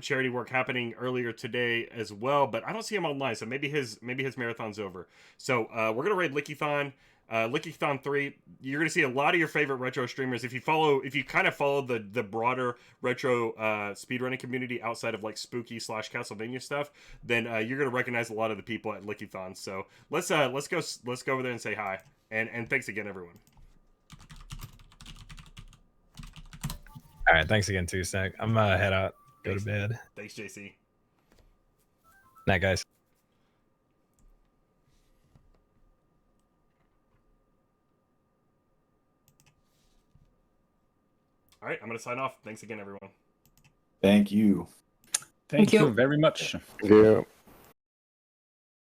charity work happening earlier today as well, but I don't see him online, so maybe his marathon's over. So we're gonna raid Lickython. Lickython 3. You're gonna see a lot of your favorite retro streamers. If you kind of follow the broader retro speedrunning community outside of like spooky / Castlevania stuff, then you're gonna recognize a lot of the people at Lickython. So let's go over there and say hi. And thanks again, everyone. All right, thanks again too, Snick. I'm gonna head out, go to bed. Thanks, JC. Night, guys. All right, I'm gonna sign off. Thanks again, everyone. Thank you. Thank you very much. Yeah.